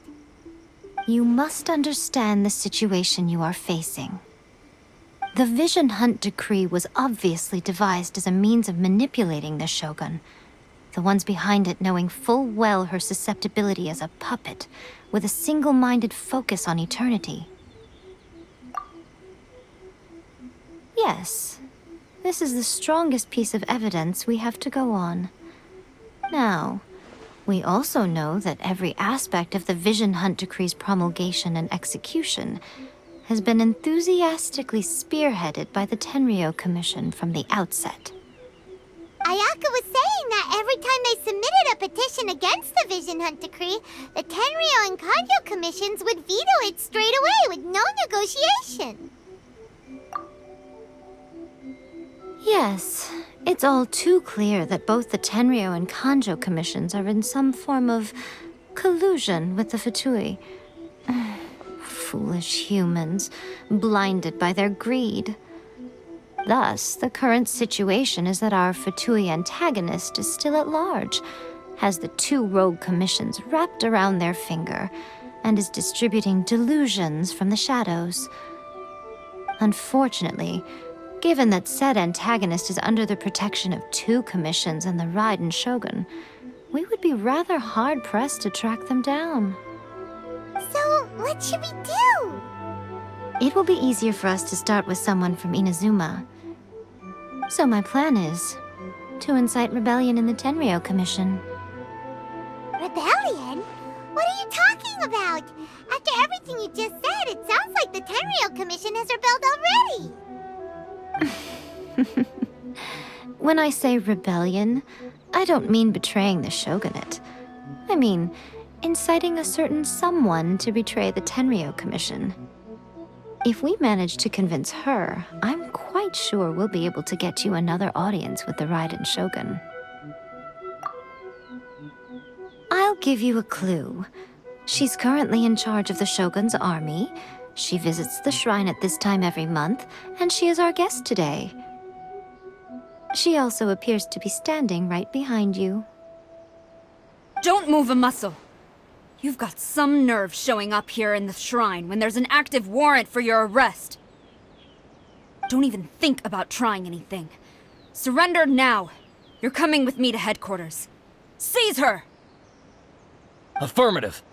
You must understand the situation you are facing. The Vision Hunt Decree was obviously devised as a means of manipulating the Shogun, the ones behind it knowing full well her susceptibility as a puppet, with a single-minded focus on eternity. Yes, this is the strongest piece of evidence we have to go on. Now, we also know that every aspect of the Vision Hunt Decree's promulgation and execution has been enthusiastically spearheaded by the Tenryou Commission from the outset. Ayaka was saying that every time they submitted a petition against the Vision Hunt Decree, the Tenryou and Kanjo commissions would veto it straight away with no negotiation. Yes, it's all too clear that both the Tenryou and Kanjo commissions are in some form of collusion with the Fatui. Foolish humans, blinded by their greed. Thus, the current situation is that our Fatui antagonist is still at large, has the two rogue commissions wrapped around their finger, and is distributing delusions from the shadows. Unfortunately, given that said antagonist is under the protection of two commissions and the Raiden Shogun, we would be rather hard-pressed to track them down. So, what should we do? It will be easier for us to start with someone from Inazuma. So my plan is to incite rebellion in the Tenryou Commission. Rebellion? What are you talking about? After everything you just said, it sounds like the Tenryou Commission has rebelled already. When I say rebellion, I don't mean betraying the shogunate. I mean inciting a certain someone to betray the Tenryou Commission. If we manage to convince her, I'm quite sure we'll be able to get you another audience with the Raiden Shogun. I'll give you a clue. She's currently in charge of the Shogun's army. She visits the shrine at this time every month, and she is our guest today. She also appears to be standing right behind you. Don't move a muscle. You've got some nerve showing up here in the shrine when there's an active warrant for your arrest. Don't even think about trying anything. Surrender now. You're coming with me to headquarters. Seize her! Affirmative.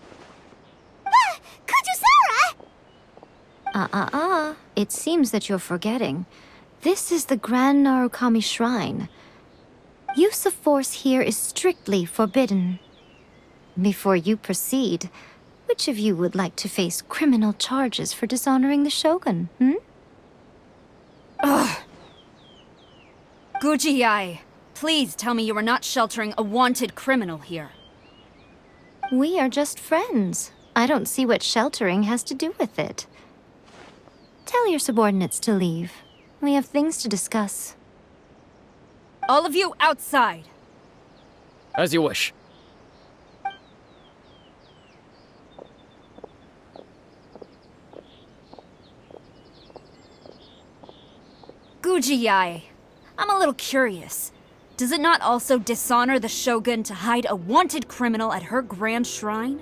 Kujusara! It seems that you're forgetting. This is the Grand Narukami Shrine. Use of force here is strictly forbidden. Before you proceed, which of you would like to face criminal charges for dishonoring the Shogun, Ugh! Guji-ai, please tell me you are not sheltering a wanted criminal here. We are just friends. I don't see what sheltering has to do with it. Tell your subordinates to leave. We have things to discuss. All of you outside! As you wish. Guji-ai, I'm a little curious. Does it not also dishonor the Shogun to hide a wanted criminal at her grand shrine?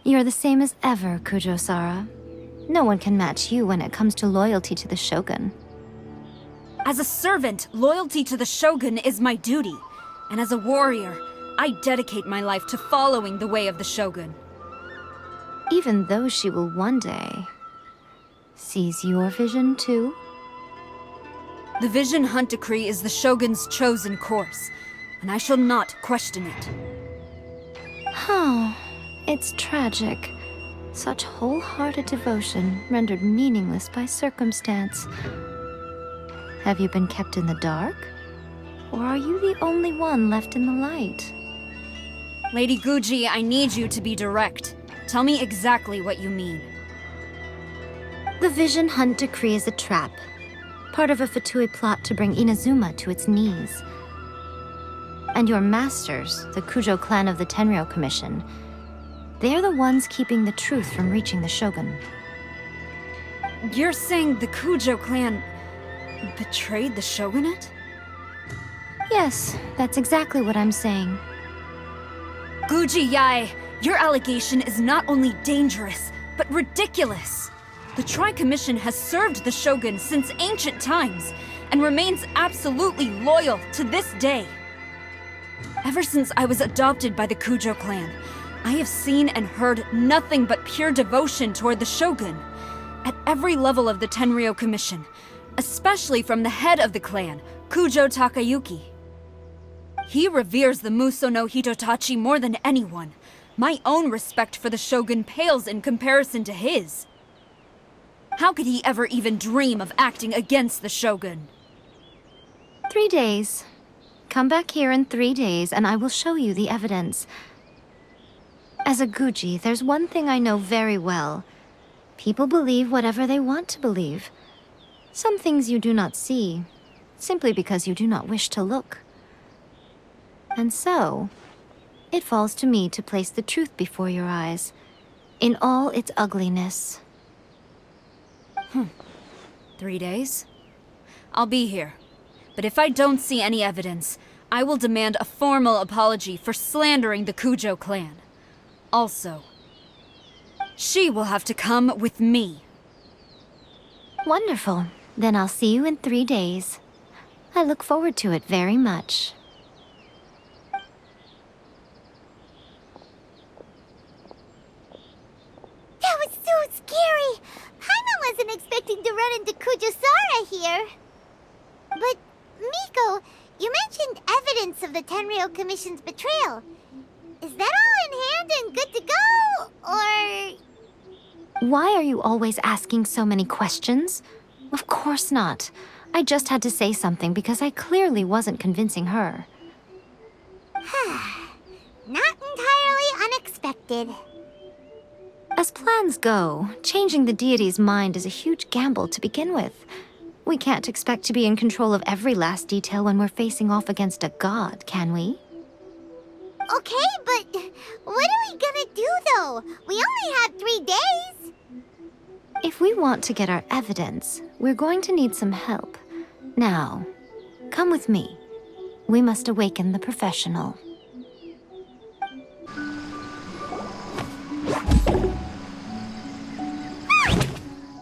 You're the same as ever, Kujo-sara. No one can match you when it comes to loyalty to the Shogun. As a servant, loyalty to the Shogun is my duty. And as a warrior, I dedicate my life to following the way of the Shogun. Even though she will one day seize your vision too? The Vision Hunt Decree is the Shogun's chosen course, and I shall not question it. Oh, it's tragic. Such wholehearted devotion rendered meaningless by circumstance. Have you been kept in the dark? Or are you the only one left in the light? Lady Guji, I need you to be direct. Tell me exactly what you mean. The Vision Hunt Decree is a trap. Part of a Fatui plot to bring Inazuma to its knees. And your masters, the Kujo clan of the Tenryou Commission, They're the ones keeping the truth from reaching the Shogun. You're saying the Kujo clan betrayed the shogunate? Yes, that's exactly what I'm saying. Guji Yae, your allegation is not only dangerous, but ridiculous. The Tri-Commission has served the Shogun since ancient times, and remains absolutely loyal to this day. Ever since I was adopted by the Kujo clan, I have seen and heard nothing but pure devotion toward the Shogun. At every level of the Tenryou Commission, especially from the head of the clan, Kujo Takayuki. He reveres the Muso no Hitotachi more than anyone. My own respect for the Shogun pales in comparison to his. How could he ever even dream of acting against the Shogun? 3 days. Come back here in 3 days and I will show you the evidence. As a Guji, there's one thing I know very well. People believe whatever they want to believe. Some things you do not see, simply because you do not wish to look. And so, it falls to me to place the truth before your eyes, in all its ugliness. 3 days? I'll be here. But if I don't see any evidence, I will demand a formal apology for slandering the Kujo clan. Also, she will have to come with me. Wonderful. Then I'll see you in 3 days. I look forward to it very much. That was so scary! Paimon wasn't expecting to run into Kujosara here. But, Miko, you mentioned evidence of the Tenryou Commission's betrayal. Is that all in hand and good to go, or...? Why are you always asking so many questions? Of course not. I just had to say something because I clearly wasn't convincing her. Not entirely unexpected. As plans go, changing the deity's mind is a huge gamble to begin with. We can't expect to be in control of every last detail when we're facing off against a god, can we? Okay, but what are we gonna do, though? We only have 3 days. If we want to get our evidence, we're going to need some help. Now, come with me. We must awaken the professional.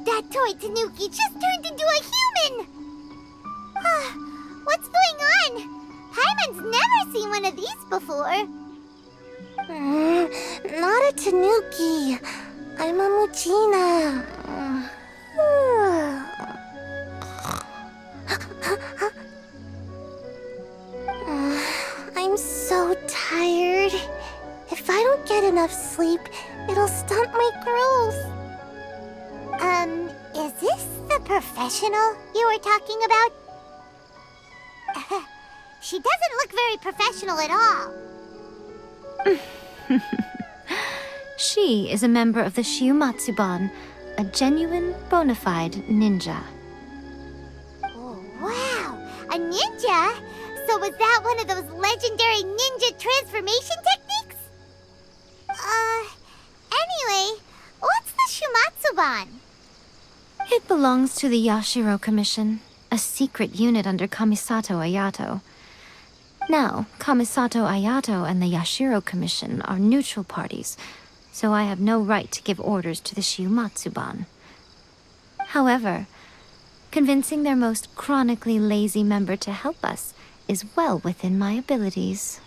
That toy Tanuki just turned into a human! What's going on? Paimon's never seen one of these before. Not a Tanuki. I'm a Muchina. I'm so tired. If I don't get enough sleep, it'll stunt my growth. Is this the professional you were talking about? She doesn't look very professional at all. She is a member of the Shiumatsuban, a genuine, bona fide ninja. Oh, wow! A ninja? So was that one of those legendary ninja transformation techniques? Anyway, what's the Shiumatsuban? It belongs to the Yashiro Commission, a secret unit under Kamisato Ayato. Now, Kamisato Ayato and the Yashiro Commission are neutral parties, so I have no right to give orders to the Shiumatsuban. However, convincing their most chronically lazy member to help us is well within my abilities.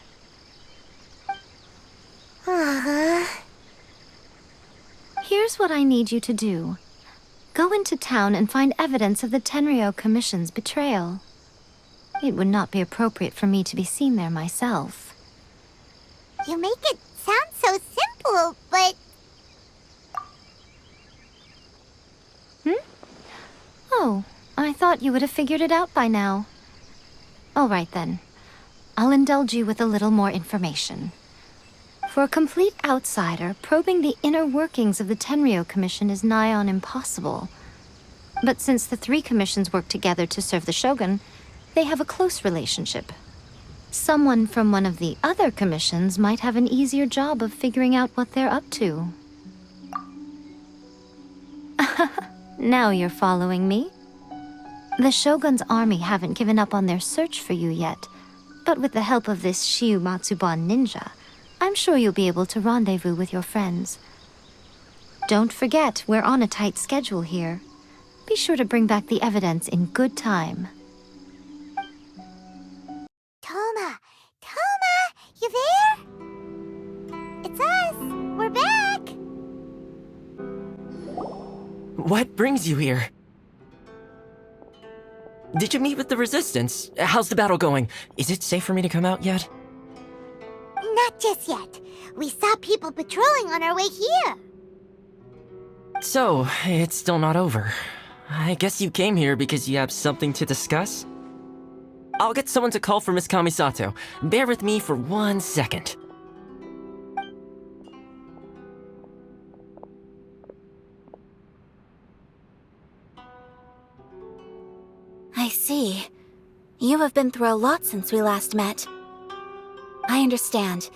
Here's what I need you to do. Go into town and find evidence of the Tenryou Commission's betrayal. It would not be appropriate for me to be seen there myself. You make it sound so simple, but... Oh, I thought you would have figured it out by now. All right then. I'll indulge you with a little more information. For a complete outsider, probing the inner workings of the Tenryou Commission is nigh on impossible. But since the 3 commissions work together to serve the Shogun, they have a close relationship. Someone from one of the other commissions might have an easier job of figuring out what they're up to. Now you're following me. The Shogun's army haven't given up on their search for you yet, but with the help of this Shiu Matsuban ninja, I'm sure you'll be able to rendezvous with your friends. Don't forget, we're on a tight schedule here. Be sure to bring back the evidence in good time. Toma! Toma! You there? It's us! We're back! What brings you here? Did you meet with the Resistance? How's the battle going? Is it safe for me to come out yet? Not just yet. We saw people patrolling on our way here. So, it's still not over. I guess you came here because you have something to discuss? I'll get someone to call for Miss Kamisato. Bear with me for 1 second. I see. You have been through a lot since we last met. I understand.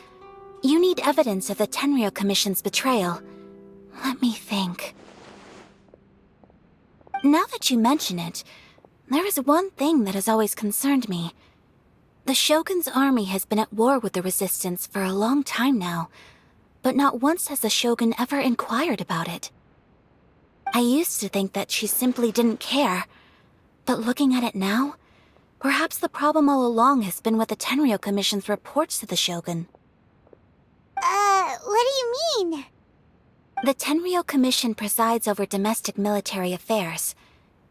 You need evidence of the Tenryou Commission's betrayal. Let me think. Now that you mention it, there is one thing that has always concerned me. The Shogun's army has been at war with the Resistance for a long time now, but not once has the Shogun ever inquired about it. I used to think that she simply didn't care, but looking at it now, perhaps the problem all along has been with the Tenryou Commission's reports to the Shogun. What do you mean? The Tenryou Commission presides over domestic military affairs.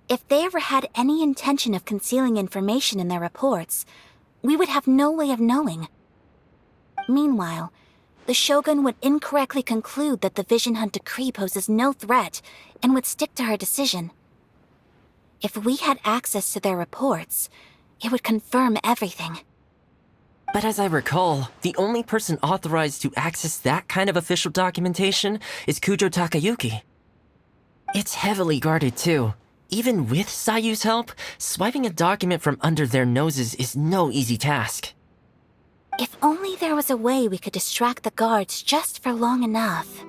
If they ever had any intention of concealing information in their reports, we would have no way of knowing. Meanwhile, the Shogun would incorrectly conclude that the Vision Hunt decree poses no threat and would stick to her decision. If we had access to their reports, it would confirm everything. But as I recall, the only person authorized to access that kind of official documentation is Kujo Takayuki. It's heavily guarded too. Even with Sayu's help, swiping a document from under their noses is no easy task. If only there was a way we could distract the guards just for long enough.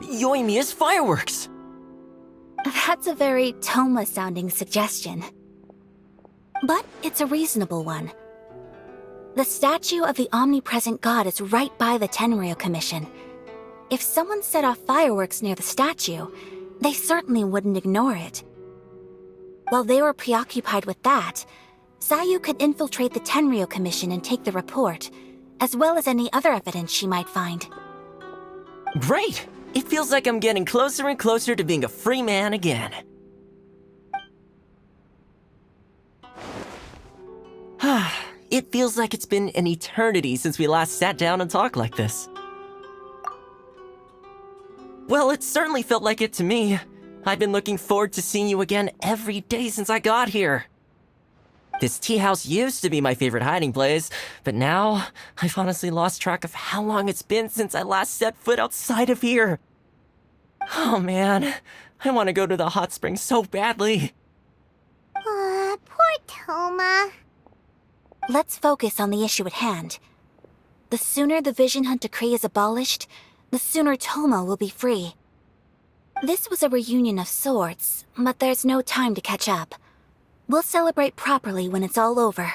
Yoimiya's fireworks! That's a very Toma-sounding suggestion. But it's a reasonable one. The statue of the omnipresent god is right by the Tenryou Commission. If someone set off fireworks near the statue, they certainly wouldn't ignore it. While they were preoccupied with that, Sayu could infiltrate the Tenryou Commission and take the report, as well as any other evidence she might find. Great! It feels like I'm getting closer and closer to being a free man again. It feels like it's been an eternity since we last sat down and talked like this. Well, it certainly felt like it to me. I've been looking forward to seeing you again every day since I got here. This tea house used to be my favorite hiding place, but now I've honestly lost track of how long it's been since I last set foot outside of here. Oh man, I want to go to the hot springs so badly. Poor Toma. Let's focus on the issue at hand. The sooner the Vision Hunt decree is abolished, the sooner Toma will be free. This was a reunion of sorts, but there's no time to catch up. We'll celebrate properly when it's all over.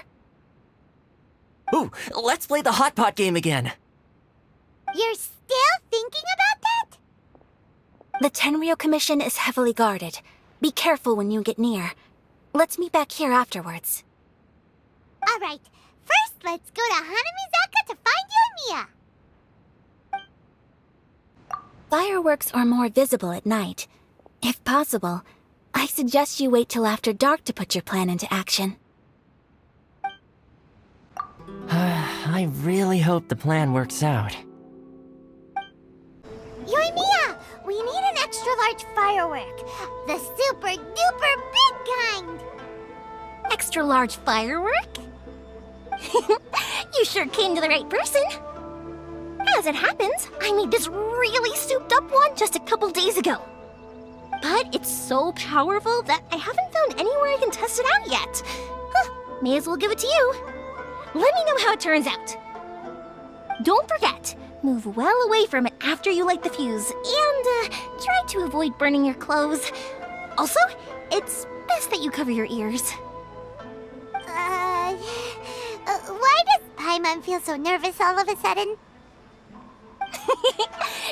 Ooh, let's play the hot pot game again. You're still thinking about that? The Tenryou Commission is heavily guarded. Be careful when you get near. Let's meet back here afterwards. Alright, first let's go to Hanamizaka to find Yoimiya. Fireworks are more visible at night. If possible, I suggest you wait till after dark to put your plan into action. I really hope the plan works out. Yoimiya, we need an extra large firework. The super duper big kind. Extra large firework? You sure came to the right person. As it happens, I made this really souped up one just a couple days ago. but it's so powerful that I haven't found anywhere I can test it out yet. Huh, may as well give it to you. Let me know how it turns out. Don't forget, move well away from it after you light the fuse, and try to avoid burning your clothes. Also, it's best that you cover your ears. Why does Paimon feel so nervous all of a sudden?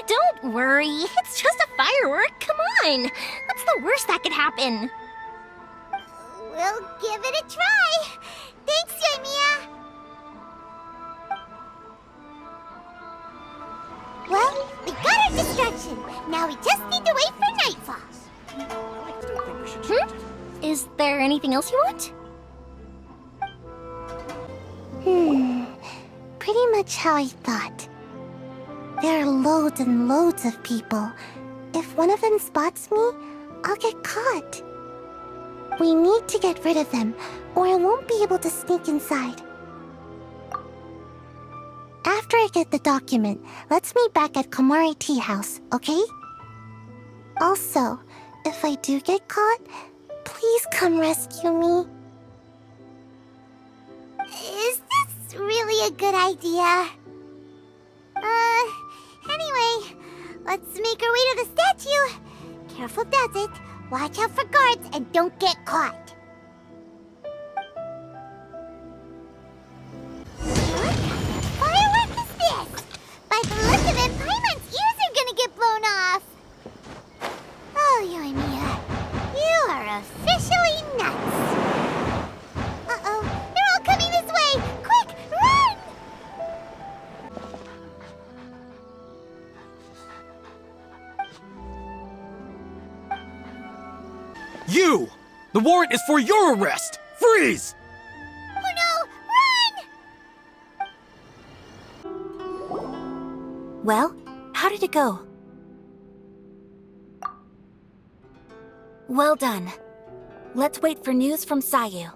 Don't worry, it's just a firework. Come on, what's the worst that could happen? We'll give it a try. Thanks, Yoimiya. Well, we got our distraction. Now we just need to wait for nightfall. Is there anything else you want? Pretty much how I thought. There are loads and loads of people. If one of them spots me, I'll get caught. We need to get rid of them, or I won't be able to sneak inside. After I get the document, let's meet back at Komari Tea House, okay? Also, if I do get caught, please come rescue me. Is this really a good idea? Anyway, let's make our way to the statue. Careful does it. Watch out for guards and don't get caught. What firework is this? By the look of it, Paimon's ears are gonna get blown off. Oh, Yoimiya, you are officially nuts. Uh-oh, they're all coming this way! Quick, run! You! The warrant is for your arrest! Freeze! Oh no, run! Well, how did it go? Well done. Let's wait for news from Sayu.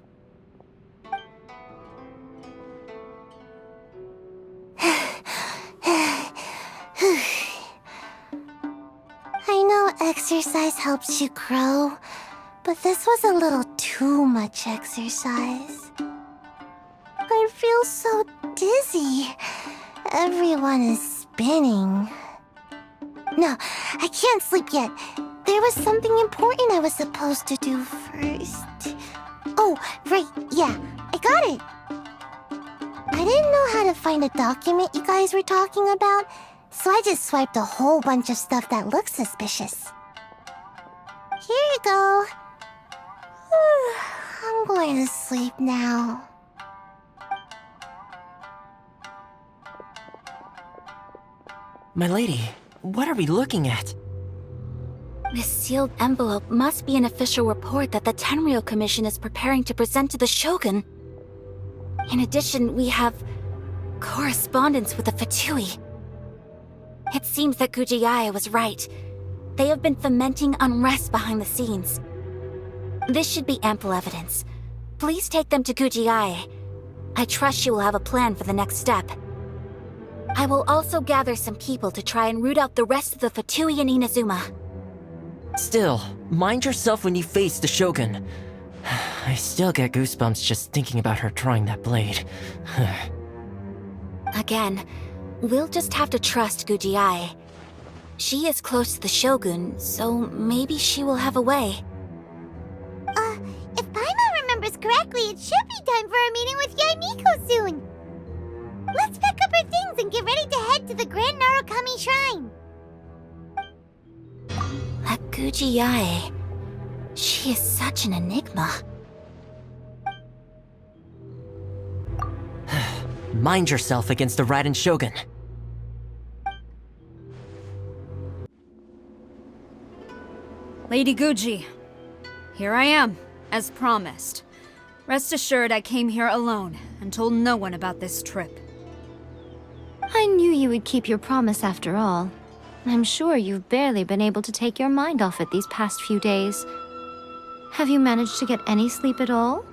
I know exercise helps you grow, but this was a little too much exercise. I feel so dizzy. Everyone is spinning. No, I can't sleep yet. There was something important I was supposed to do first. Oh, right, yeah, I got it. I didn't know how to find a document you guys were talking about, so I just swiped a whole bunch of stuff that looked suspicious. Here you go. I'm going to sleep now. My lady, what are we looking at? This sealed envelope must be an official report that the Tenryou Commission is preparing to present to the Shogun. In addition, we have correspondence with the Fatui. It seems that Gujiae was right. They have been fomenting unrest behind the scenes. This should be ample evidence. Please take them to Gujiae. I trust she will have a plan for the next step. I will also gather some people to try and root out the rest of the Fatui in Inazuma. Still, mind yourself when you face the Shogun. I still get goosebumps just thinking about her drawing that blade. Again, we'll just have to trust Gujiae. She is close to the Shogun, so maybe she will have a way. If Paimon remembers correctly, it should be time for a meeting with Yaimiko soon. Let's pack up our things and get ready to head to the Grand Narukami Shrine. That Gujiae, she is such an enigma. Mind yourself against the Raiden Shogun. Lady Guji, here I am, as promised. Rest assured I came here alone and told no one about this trip. I knew you would keep your promise after all. I'm sure you've barely been able to take your mind off it these past few days. Have you managed to get any sleep at all?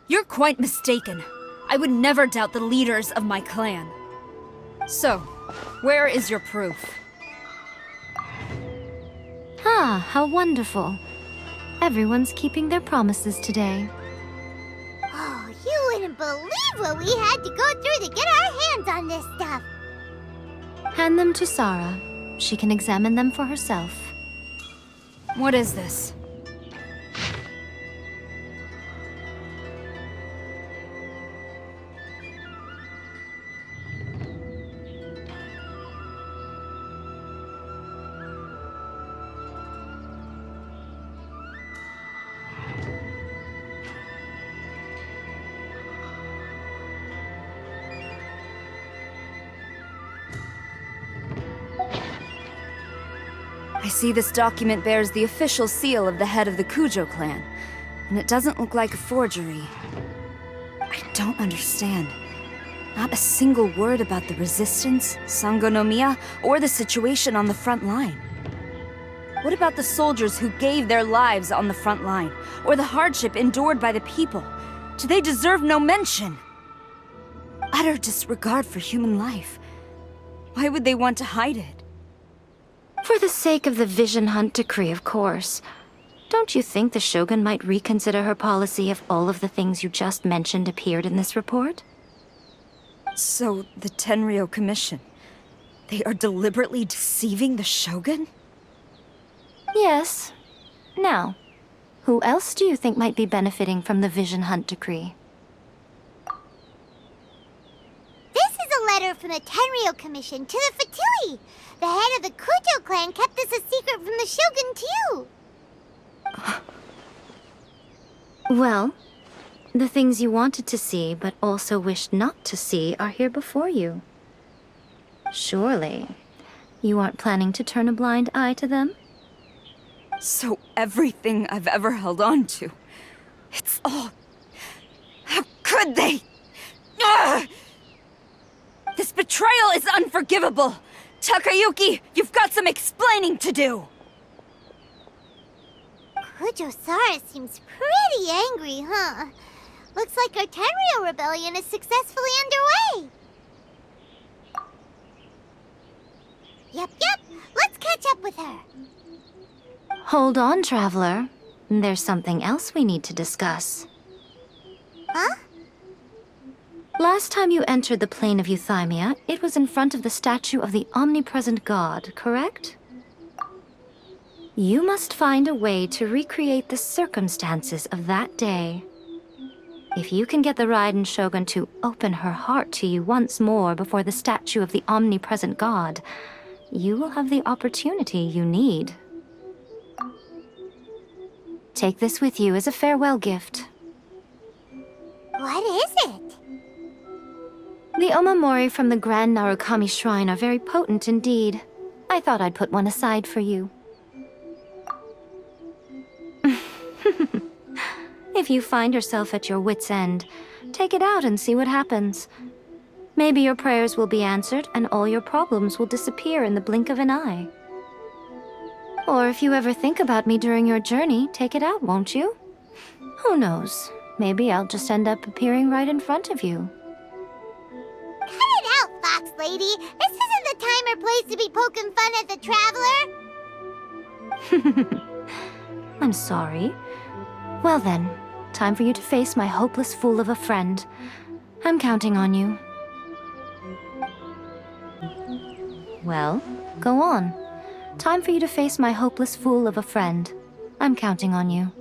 You're quite mistaken. I would never doubt the leaders of my clan. So, where is your proof? Ah, how wonderful. Everyone's keeping their promises today. Oh, you wouldn't believe what we had to go through to get our hands on this stuff. Hand them to Sarah. She can examine them for herself. What is this? I see this document bears the official seal of the head of the Kujo clan, and it doesn't look like a forgery. I don't understand. Not a single word about the resistance, Sangonomiya, or the situation on the front line. What about the soldiers who gave their lives on the front line, or the hardship endured by the people? Do they deserve no mention? Utter disregard for human life. Why would they want to hide it? For the sake of the Vision Hunt decree, of course. Don't you think the Shogun might reconsider her policy if all of the things you just mentioned appeared in this report? So, the Tenryou Commission, they are deliberately deceiving the Shogun? Yes. Now, who else do you think might be benefiting from the Vision Hunt decree? This is a letter from the Tenryou Commission to the Fatui. The head of the Kujo clan kept this a secret from the Shogun, too. Well, the things you wanted to see but also wished not to see are here before you. Surely, you aren't planning to turn a blind eye to them? So everything I've ever held on to, it's all... How could they? Ugh! This betrayal is unforgivable! Takayuki, you've got some explaining to do! Kujo-Sara seems pretty angry, huh? Looks like our Tenryou rebellion is successfully underway. Yep. Let's catch up with her. Hold on, Traveler. There's something else we need to discuss. Huh? Last time you entered the plane of Euthymia, it was in front of the statue of the Omnipresent God, correct? You must find a way to recreate the circumstances of that day. If you can get the Raiden Shogun to open her heart to you once more before the statue of the Omnipresent God, you will have the opportunity you need. Take this with you as a farewell gift. What is it? The omamori from the Grand Narukami Shrine are very potent indeed. I thought I'd put one aside for you. If you find yourself at your wit's end, take it out and see what happens. Maybe your prayers will be answered and all your problems will disappear in the blink of an eye. Or if you ever think about me during your journey, take it out, won't you? Who knows? Maybe I'll just end up appearing right in front of you. Cut it out, Fox Lady! This isn't the time or place to be poking fun at the Traveler! I'm sorry. Well then, time for you to face my hopeless fool of a friend. I'm counting on you. Well, go on. Time for you to face my hopeless fool of a friend. I'm counting on you.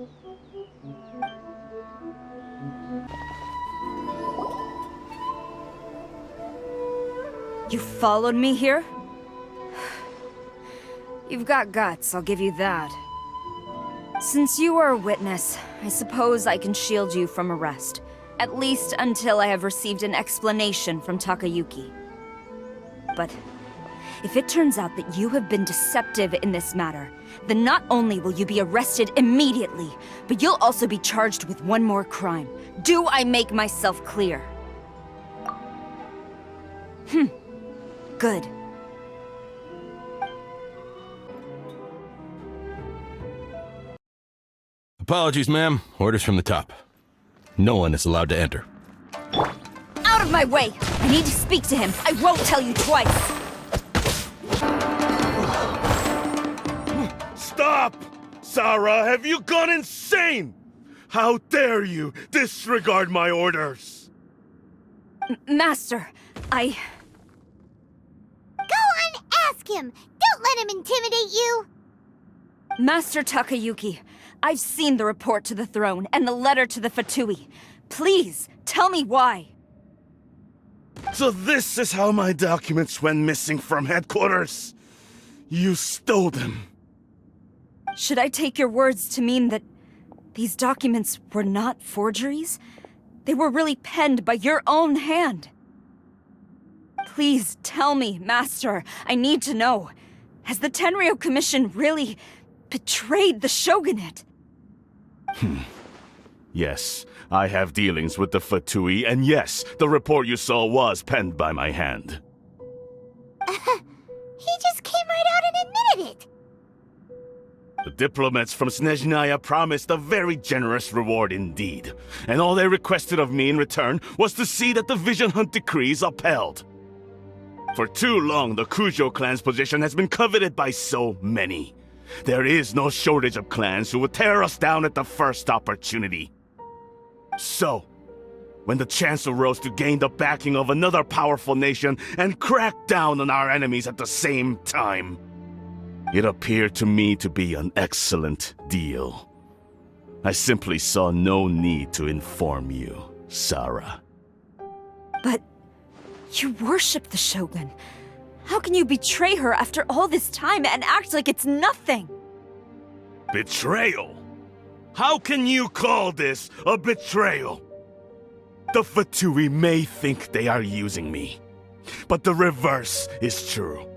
You followed me here? You've got guts, I'll give you that. Since you are a witness, I suppose I can shield you from arrest. At least until I have received an explanation from Takayuki. But if it turns out that you have been deceptive in this matter, then not only will you be arrested immediately, but you'll also be charged with one more crime. Do I make myself clear? Good. Apologies, ma'am. Orders from the top. No one is allowed to enter. Out of my way! I need to speak to him. I won't tell you twice. Stop! Sarah, have you gone insane? How dare you disregard my orders? Master, I... Go on, ask him! Don't let him intimidate you! Master Takayuki, I've seen the report to the throne and the letter to the Fatui. Please, tell me why. So this is how my documents went missing from headquarters? You stole them. Should I take your words to mean that these documents were not forgeries? They were really penned by your own hand. Please tell me, Master. I need to know. Has the Tenryou Commission really betrayed the shogunate? Yes, I have dealings with the Fatui, and yes, the report you saw was penned by my hand. He just came right out and admitted it! The diplomats from Snezhnaya promised a very generous reward indeed, and all they requested of me in return was to see that the Vision Hunt decree is upheld. For too long, the Kujo clan's position has been coveted by so many. There is no shortage of clans who would tear us down at the first opportunity. So, when the chance arose to gain the backing of another powerful nation and crack down on our enemies at the same time, it appeared to me to be an excellent deal. I simply saw no need to inform you, Sarah. But you worship the Shogun. How can you betray her after all this time and act like it's nothing? Betrayal? How can you call this a betrayal? The Fatui may think they are using me, but the reverse is true.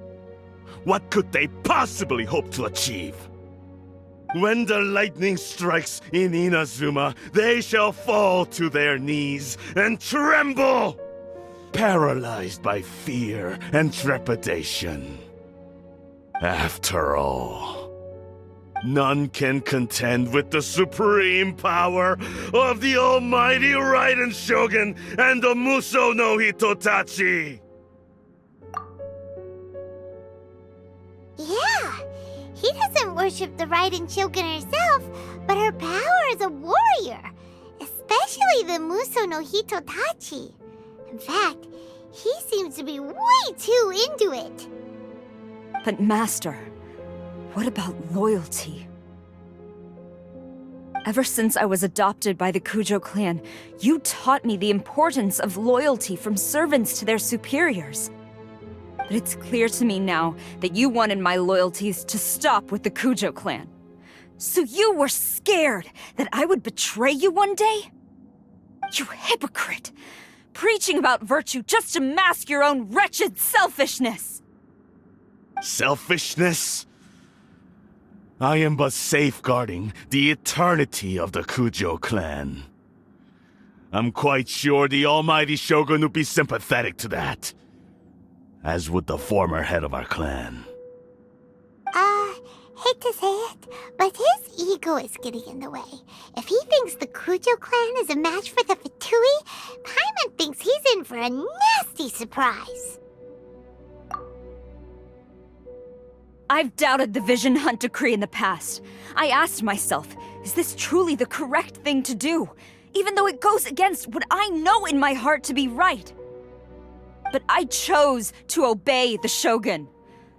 What could they possibly hope to achieve? When the lightning strikes in Inazuma, they shall fall to their knees and tremble, paralyzed by fear and trepidation. After all, none can contend with the supreme power of the almighty Raiden Shogun and the Muso no Hitotachi! Yeah, he doesn't worship the Raiden Shogun herself, but her power as a warrior, especially the Muso no Hitotachi. In fact, he seems to be way too into it. But Master, what about loyalty? Ever since I was adopted by the Kujo clan, you taught me the importance of loyalty from servants to their superiors. But it's clear to me now that you wanted my loyalties to stop with the Kujo clan. So you were scared that I would betray you one day? You hypocrite! Preaching about virtue just to mask your own wretched selfishness! Selfishness? I am but safeguarding the eternity of the Kujo clan. I'm quite sure the almighty Shogun would be sympathetic to that. As would the former head of our clan. Hate to say it, but his ego is getting in the way. If he thinks the Kujo clan is a match for the Fatui, Paimon thinks he's in for a nasty surprise. I've doubted the Vision Hunt decree in the past. I asked myself, is this truly the correct thing to do? Even though it goes against what I know in my heart to be right. But I chose to obey the Shogun.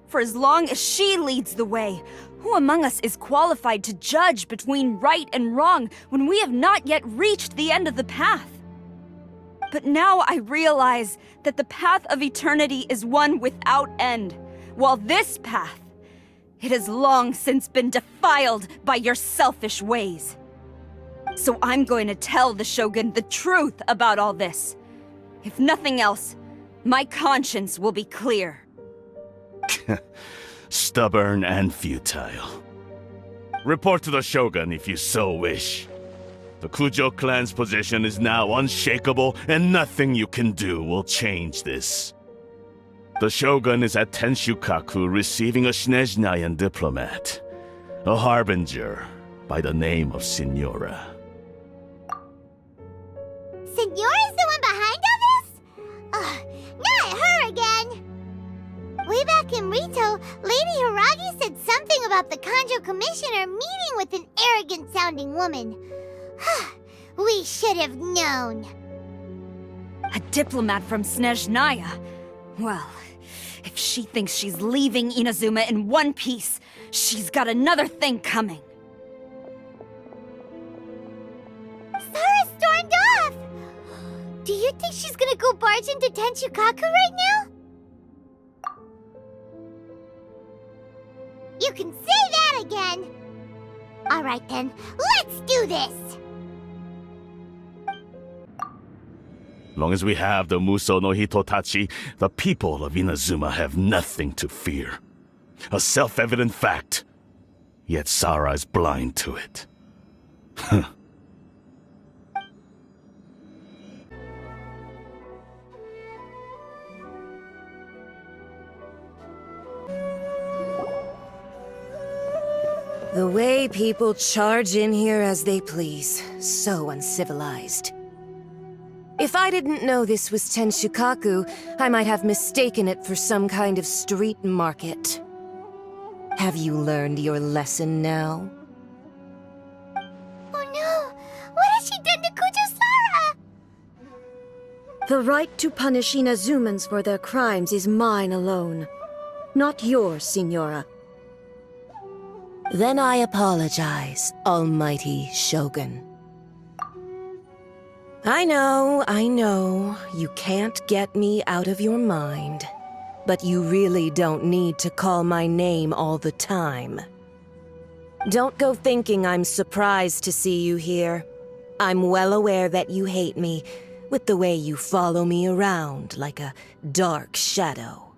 For as long as she leads the way, who among us is qualified to judge between right and wrong when we have not yet reached the end of the path? But now I realize that the path of eternity is one without end, while this path, it has long since been defiled by your selfish ways. So I'm going to tell the Shogun the truth about all this. If nothing else, my conscience will be clear. Stubborn and futile. Report to the Shogun if you so wish. The Kujo clan's position is now unshakable, and nothing you can do will change this. The Shogun is at Tenshukaku receiving a Snezhnayan diplomat, a harbinger by the name of Signora. Signora's the one behind all this? Not her again! Way back in Rito, Lady Hiragi said something about about the Kanjo Commissioner meeting with an arrogant-sounding woman. We should have known. A diplomat from Snezhnaya? Well, if she thinks she's leaving Inazuma in one piece, she's got another thing coming. Sara stormed off! Do you think she's gonna go barge into Tenshukaku right now? You can say that again! Alright then, let's do this! Long as we have the Muso no Hitotachi, the people of Inazuma have nothing to fear. A self-evident fact. Yet Sara is blind to it. The way people charge in here as they please. So uncivilized. If I didn't know this was Tenshukaku, I might have mistaken it for some kind of street market. Have you learned your lesson now? Oh no! What has she done to Kujo-Sara? The right to punish Inazumans for their crimes is mine alone. Not yours, Signora. Then I apologize, Almighty Shogun. I know, you can't get me out of your mind. But you really don't need to call my name all the time. Don't go thinking I'm surprised to see you here. I'm well aware that you hate me, with the way you follow me around like a dark shadow.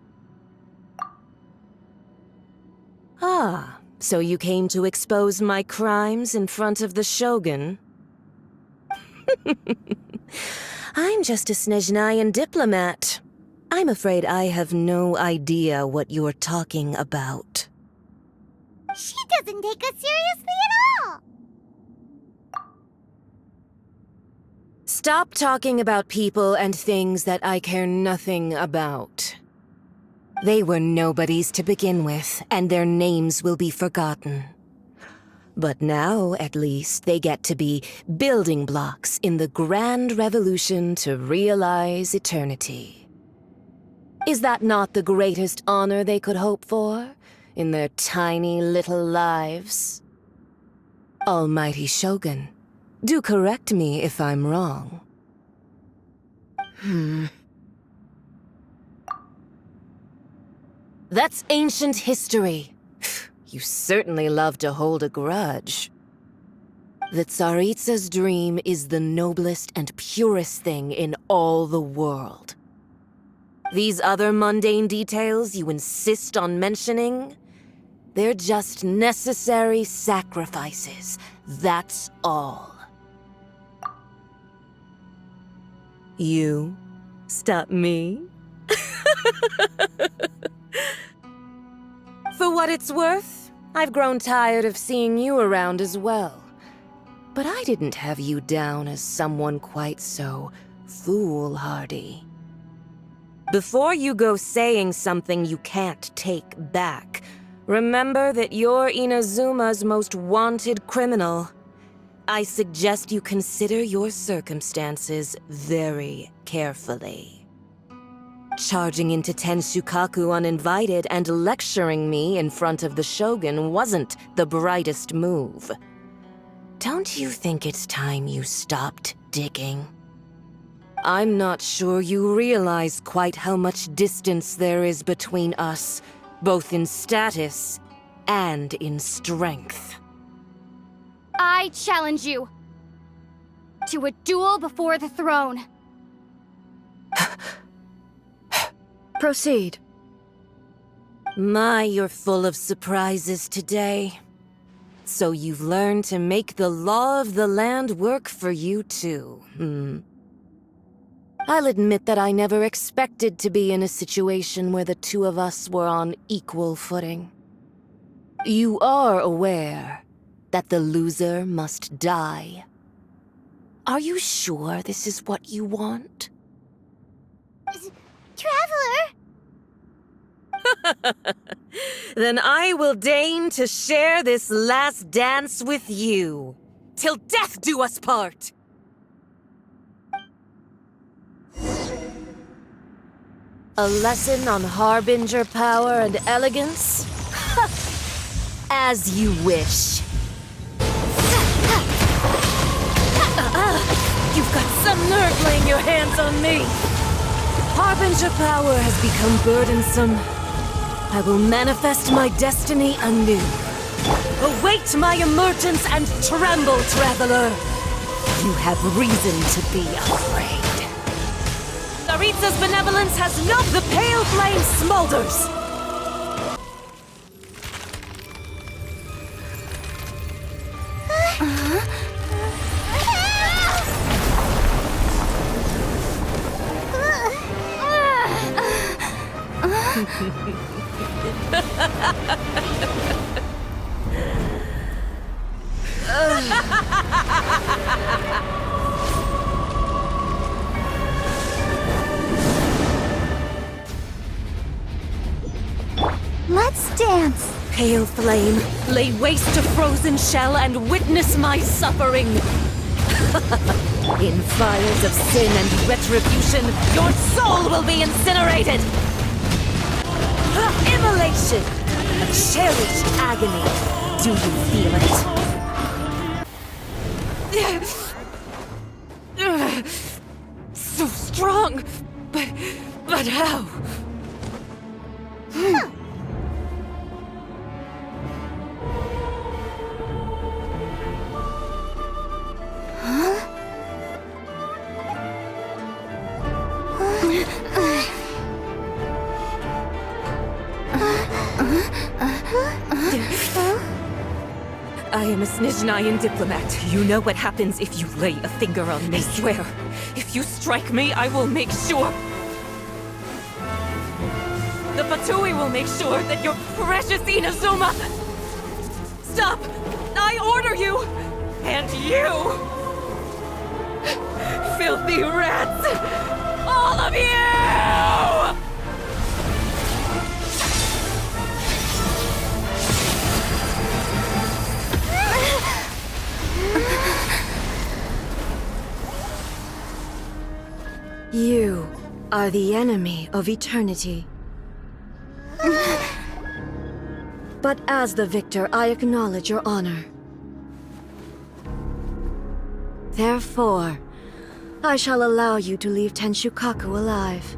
Ah, so you came to expose my crimes in front of the Shogun? I'm just a Snezhnayan diplomat. I'm afraid I have no idea what you're talking about. She doesn't take us seriously at all! Stop talking about people and things that I care nothing about. They were nobodies to begin with, and their names will be forgotten. But now, at least, they get to be building blocks in the grand revolution to realize eternity. Is that not the greatest honor they could hope for in their tiny little lives? Almighty Shogun, do correct me if I'm wrong. That's ancient history. You certainly love to hold a grudge. The Tsaritsa's dream is the noblest and purest thing in all the world. These other mundane details you insist on mentioning, they're just necessary sacrifices, that's all. You stop me? For what it's worth, I've grown tired of seeing you around as well. But I didn't have you down as someone quite so foolhardy. Before you go saying something you can't take back, remember that you're Inazuma's most wanted criminal. I suggest you consider your circumstances very carefully. Charging into Tenshukaku uninvited and lecturing me in front of the Shogun wasn't the brightest move. Don't you think it's time you stopped digging? I'm not sure you realize quite how much distance there is between us, both in status and in strength. I challenge you to a duel before the throne. Proceed. My, you're full of surprises today. So you've learned to make the law of the land work for you too, I'll admit that I never expected to be in a situation where the two of us were on equal footing. You are aware that the loser must die. Are you sure this is what you want? Traveler? Then I will deign to share this last dance with you. Till death do us part! A lesson on Harbinger power and elegance? As you wish. You've got some nerve laying your hands on me. Harbinger power has become burdensome. I will manifest my destiny anew. Await my emergence and tremble, traveler. You have reason to be afraid. Tsaritsa's benevolence has no— The pale flame smolders! Let's dance. Pale flame, lay waste to frozen shell and witness my suffering. In fires of sin and retribution, your soul will be incinerated. Immolation, a cherished agony. Do you feel it? So strong, but how? I am a Snezhnayan diplomat. You know what happens if you lay a finger on me. I swear, if you strike me, I will make sure. The Fatui will make sure that your precious Inazuma— Stop! I order you! And you! Filthy rats! All of you! You are the enemy of eternity. But as the victor, I acknowledge your honor. Therefore, I shall allow you to leave Tenshukaku alive.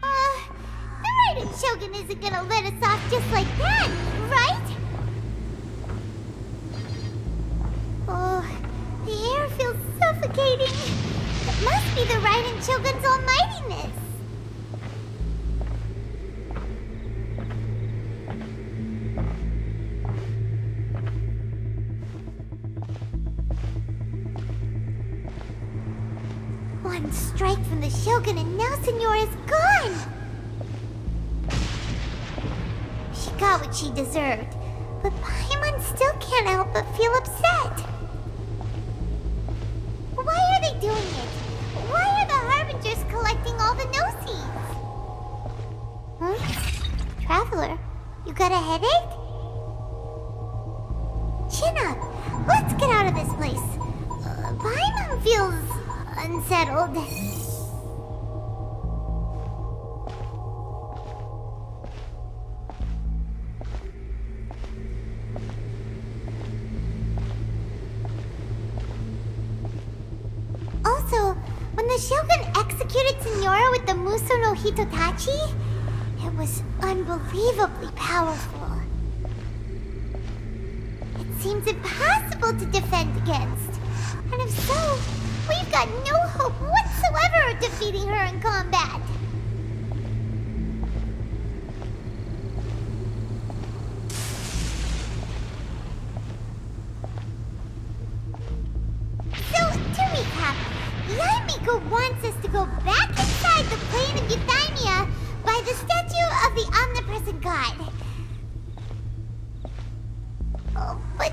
The Raiden Shogun isn't gonna let us off just like that, right? Oh, the air feels suffocating. It must be the Raiden Shogun's almightiness. One strike from the Shogun and now Signora's gone! She got what she deserved, but Paimon still can't help but feel upset. Why are they doing it? Why are the Harbingers collecting all the no-seeds? Huh? Traveler, you got a headache? Chin up! Let's get out of this place. Paimon feels unsettled. Also, when the Shogun executed Signora with the Muso no Hitotachi, it was unbelievably powerful. It seems impossible to defend against. And if so, we've got no hope whatsoever of defeating her in combat. So, to recap, Yaemiko wants us to go back inside the plane of Euthymia by the statue of the Omnipresent God. Oh, but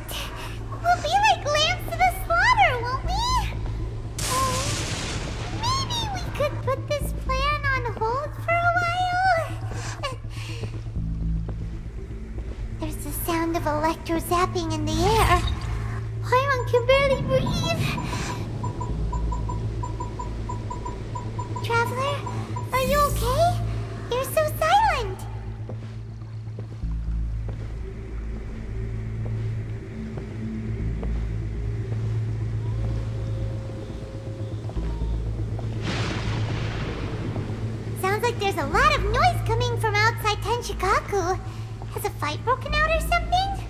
we'll be like lambs to the slaughter, won't we? Maybe we could put this plan on hold for a while? sound of electro zapping in the air. Paimon can barely breathe. Traveler, are you okay? You're so silent. Sounds like there's a lot of noise coming from outside Tenshikaku. Has a fight broken out or something?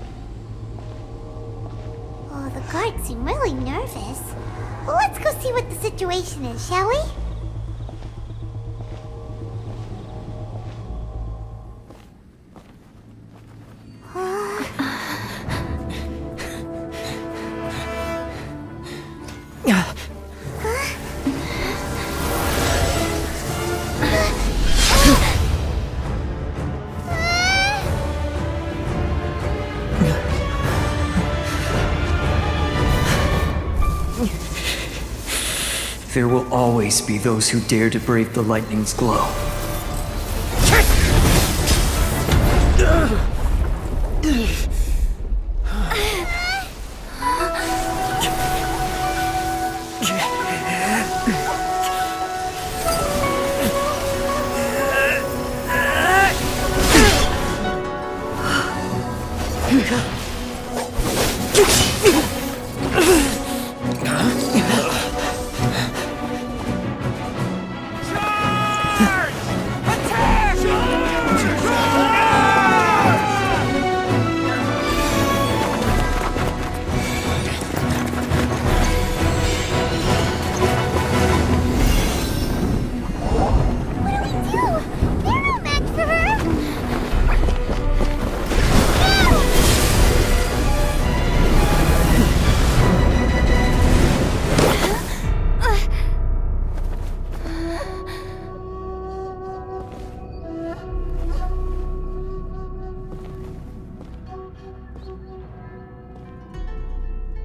Oh, the guards seem really nervous. Well, let's go see what the situation is, shall we? There will always be those who dare to brave the lightning's glow.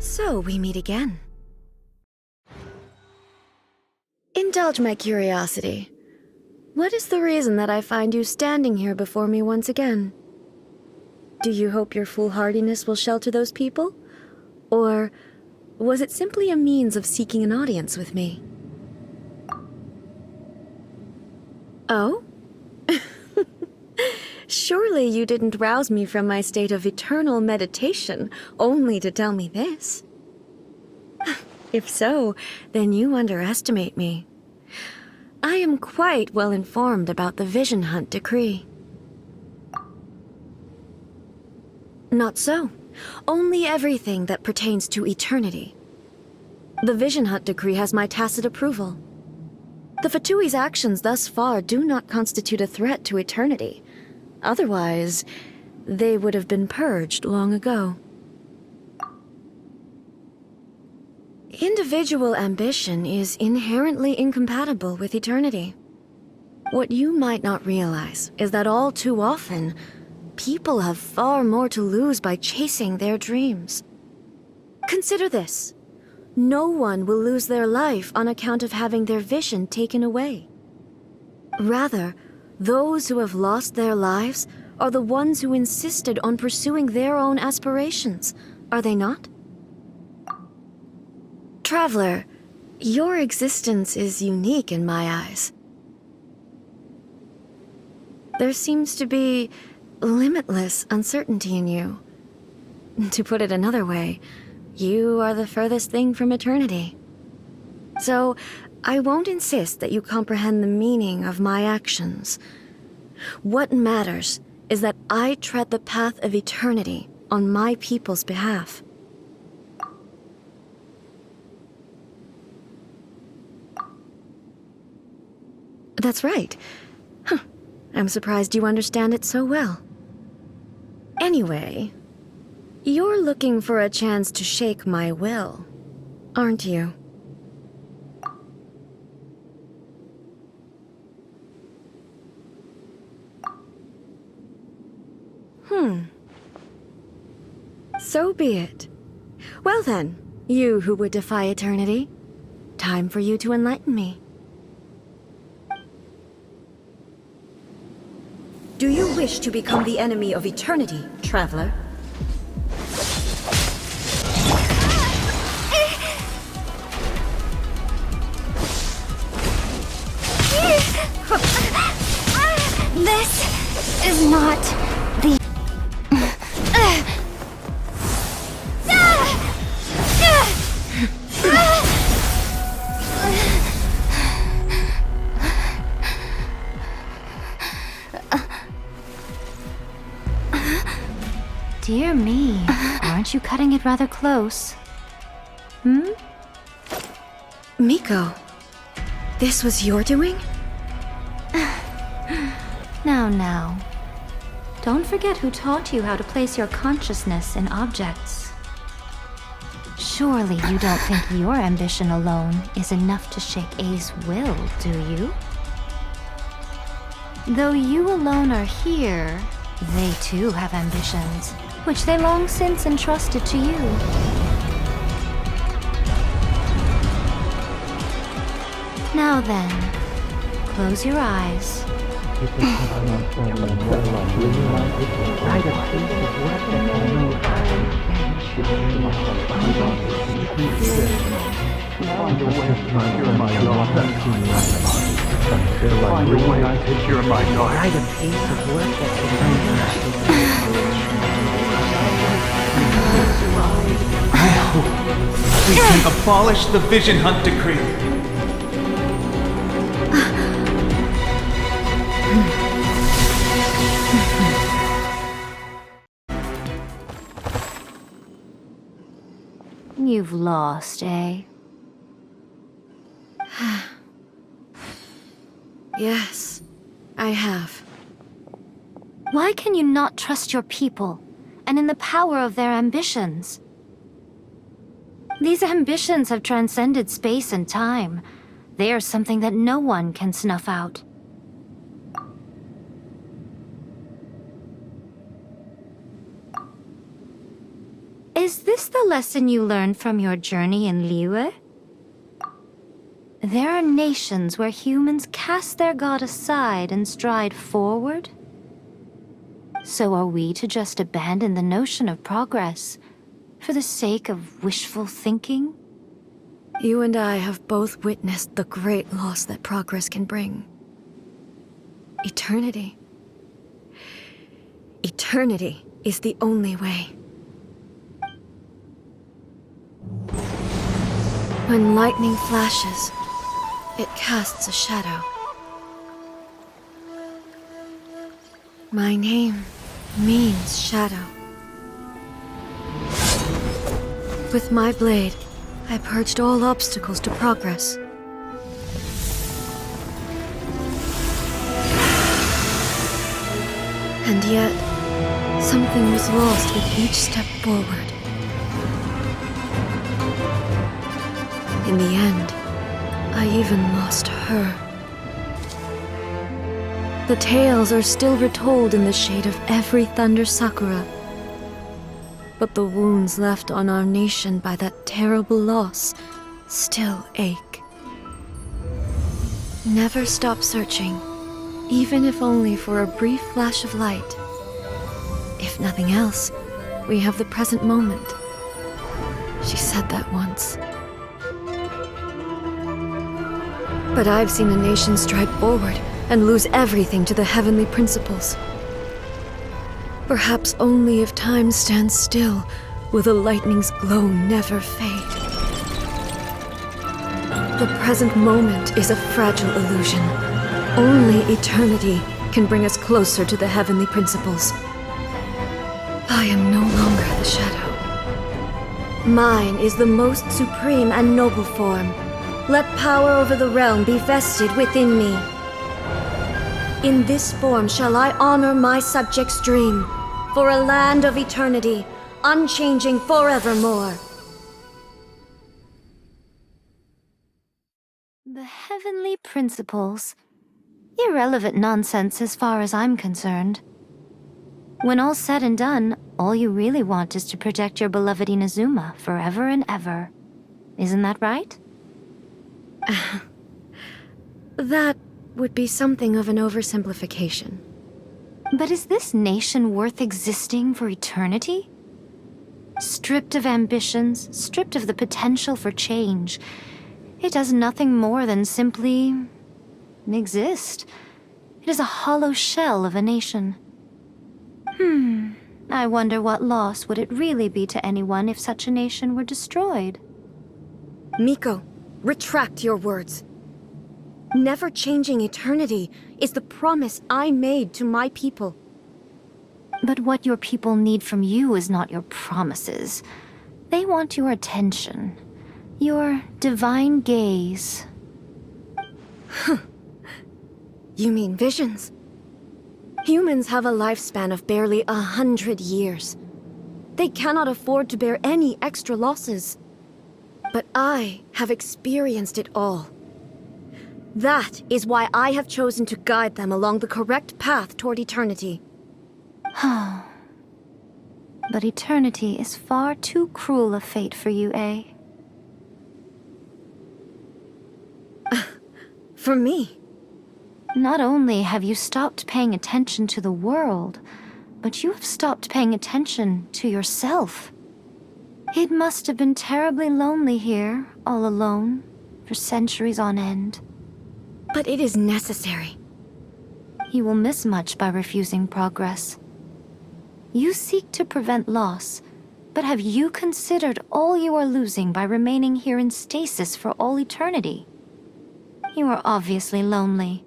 So we meet again. Indulge my curiosity. What is the reason that I find you standing here before me once again? Do you hope your foolhardiness will shelter those people? Or was it simply a means of seeking an audience with me? Oh? Surely you didn't rouse me from my state of eternal meditation only to tell me this. If so, then you underestimate me. I am quite well informed about the Vision Hunt decree. Not so. Only everything that pertains to eternity. The Vision Hunt decree has my tacit approval. The Fatui's actions thus far do not constitute a threat to eternity. Otherwise, they would have been purged long ago. Individual ambition is inherently incompatible with eternity. What you might not realize is that all too often, people have far more to lose by chasing their dreams. Consider this. No one will lose their life on account of having their vision taken away. Rather, those who have lost their lives are the ones who insisted on pursuing their own aspirations, are they not? Traveler, your existence is unique in my eyes. There seems to be limitless uncertainty in you. To put it another way, you are the furthest thing from eternity. So, I won't insist that you comprehend the meaning of my actions. What matters is that I tread the path of eternity on my people's behalf. That's right. Huh. I'm surprised you understand it so well. Anyway, you're looking for a chance to shake my will, aren't you? So be it. Well then, you who would defy eternity, time for you to enlighten me. Do you wish to become the enemy of eternity, traveler? is not the... Dear me, aren't you cutting it rather close? Miko, this was your doing? Now. Don't forget who taught you how to place your consciousness in objects. Surely you don't think your ambition alone is enough to shake A's will, do you? Though you alone are here, they too have ambitions, which they long since entrusted to you. Now then, close your eyes. We can abolish the Vision Hunt Decree. You've lost, eh? Yes, I have. Why can you not trust your people, and in the power of their ambitions? These ambitions have transcended space and time. They are something that no one can snuff out. Is this the lesson you learned from your journey in Liyue? There are nations where humans cast their god aside and stride forward. So are we to just abandon the notion of progress for the sake of wishful thinking? You and I have both witnessed the great loss that progress can bring. Eternity. Eternity is the only way. When lightning flashes, it casts a shadow. My name means shadow. With my blade, I purged all obstacles to progress. And yet, something was lost with each step forward. In the end, I even lost her. The tales are still retold in the shade of every Thunder Sakura. But the wounds left on our nation by that terrible loss still ache. Never stop searching, even if only for a brief flash of light. If nothing else, we have the present moment. She said that once. But I've seen a nation stride forward and lose everything to the heavenly principles. Perhaps only if time stands still will the lightning's glow never fade. The present moment is a fragile illusion. Only eternity can bring us closer to the heavenly principles. I am no longer the shadow. Mine is the most supreme and noble form. Let power over the realm be vested within me. In this form shall I honor my subjects' dream, for a land of eternity, unchanging forevermore. The heavenly principles. Irrelevant nonsense as far as I'm concerned. When all's said and done, all you really want is to protect your beloved Inazuma forever and ever. Isn't that right? That would be something of an oversimplification. But is this nation worth existing for eternity? Stripped of ambitions, stripped of the potential for change, it does nothing more than simply exist. It is a hollow shell of a nation. I wonder what loss would it really be to anyone if such a nation were destroyed? Miko, retract your words. Never changing eternity is the promise I made to my people. But what your people need from you is not your promises. They want your attention. Your divine gaze. You mean visions? Humans have a lifespan of barely 100 years. They cannot afford to bear any extra losses. But I have experienced it all. That is why I have chosen to guide them along the correct path toward eternity. But eternity is far too cruel a fate for you, eh? For me? Not only have you stopped paying attention to the world, but you have stopped paying attention to yourself. It must have been terribly lonely here, all alone, for centuries on end. But it is necessary. You will miss much by refusing progress. You seek to prevent loss, but have you considered all you are losing by remaining here in stasis for all eternity? You are obviously lonely,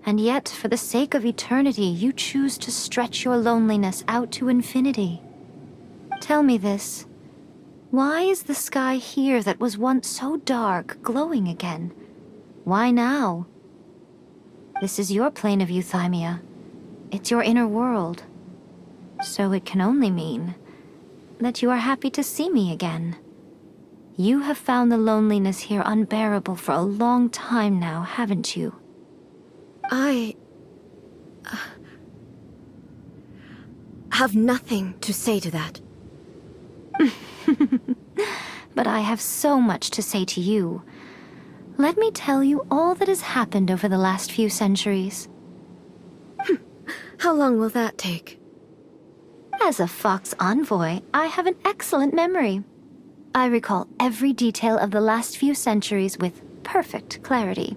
and yet for the sake of eternity you choose to stretch your loneliness out to infinity. Tell me this. Why is the sky here that was once so dark glowing again? Why now? This is your plane of euthymia. It's your inner world. So it can only mean that you are happy to see me again. You have found the loneliness here unbearable for a long time now, haven't you? I have nothing to say to that. But I have so much to say to you. Let me tell you all that has happened over the last few centuries. How long will that take? As a Fox envoy, I have an excellent memory. I recall every detail of the last few centuries with perfect clarity.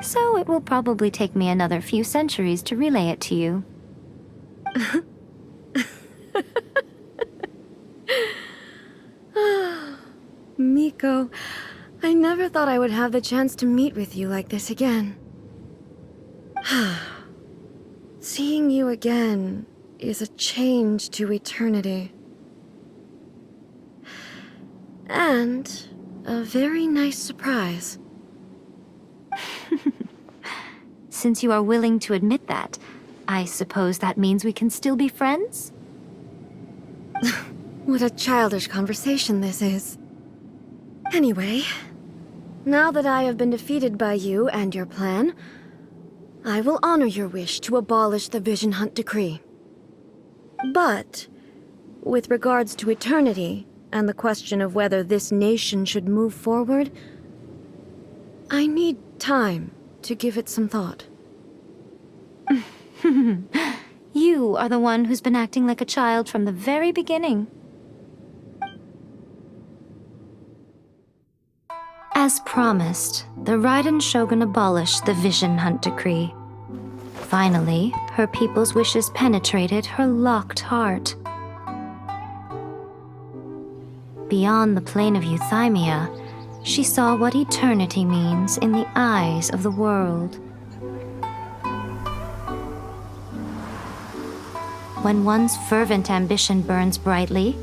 So it will probably take me another few centuries to relay it to you. Miko, I never thought I would have the chance to meet with you like this again. Seeing you again is a change to eternity. And a very nice surprise. Since you are willing to admit that, I suppose that means we can still be friends? What a childish conversation this is. Anyway, now that I have been defeated by you and your plan, I will honor your wish to abolish the Vision Hunt Decree. But, with regards to eternity, and the question of whether this nation should move forward, I need time to give it some thought. You are the one who's been acting like a child from the very beginning. As promised, the Raiden Shogun abolished the Vision Hunt Decree. Finally, her people's wishes penetrated her locked heart. Beyond the plane of euthymia, she saw what eternity means in the eyes of the world. When one's fervent ambition burns brightly,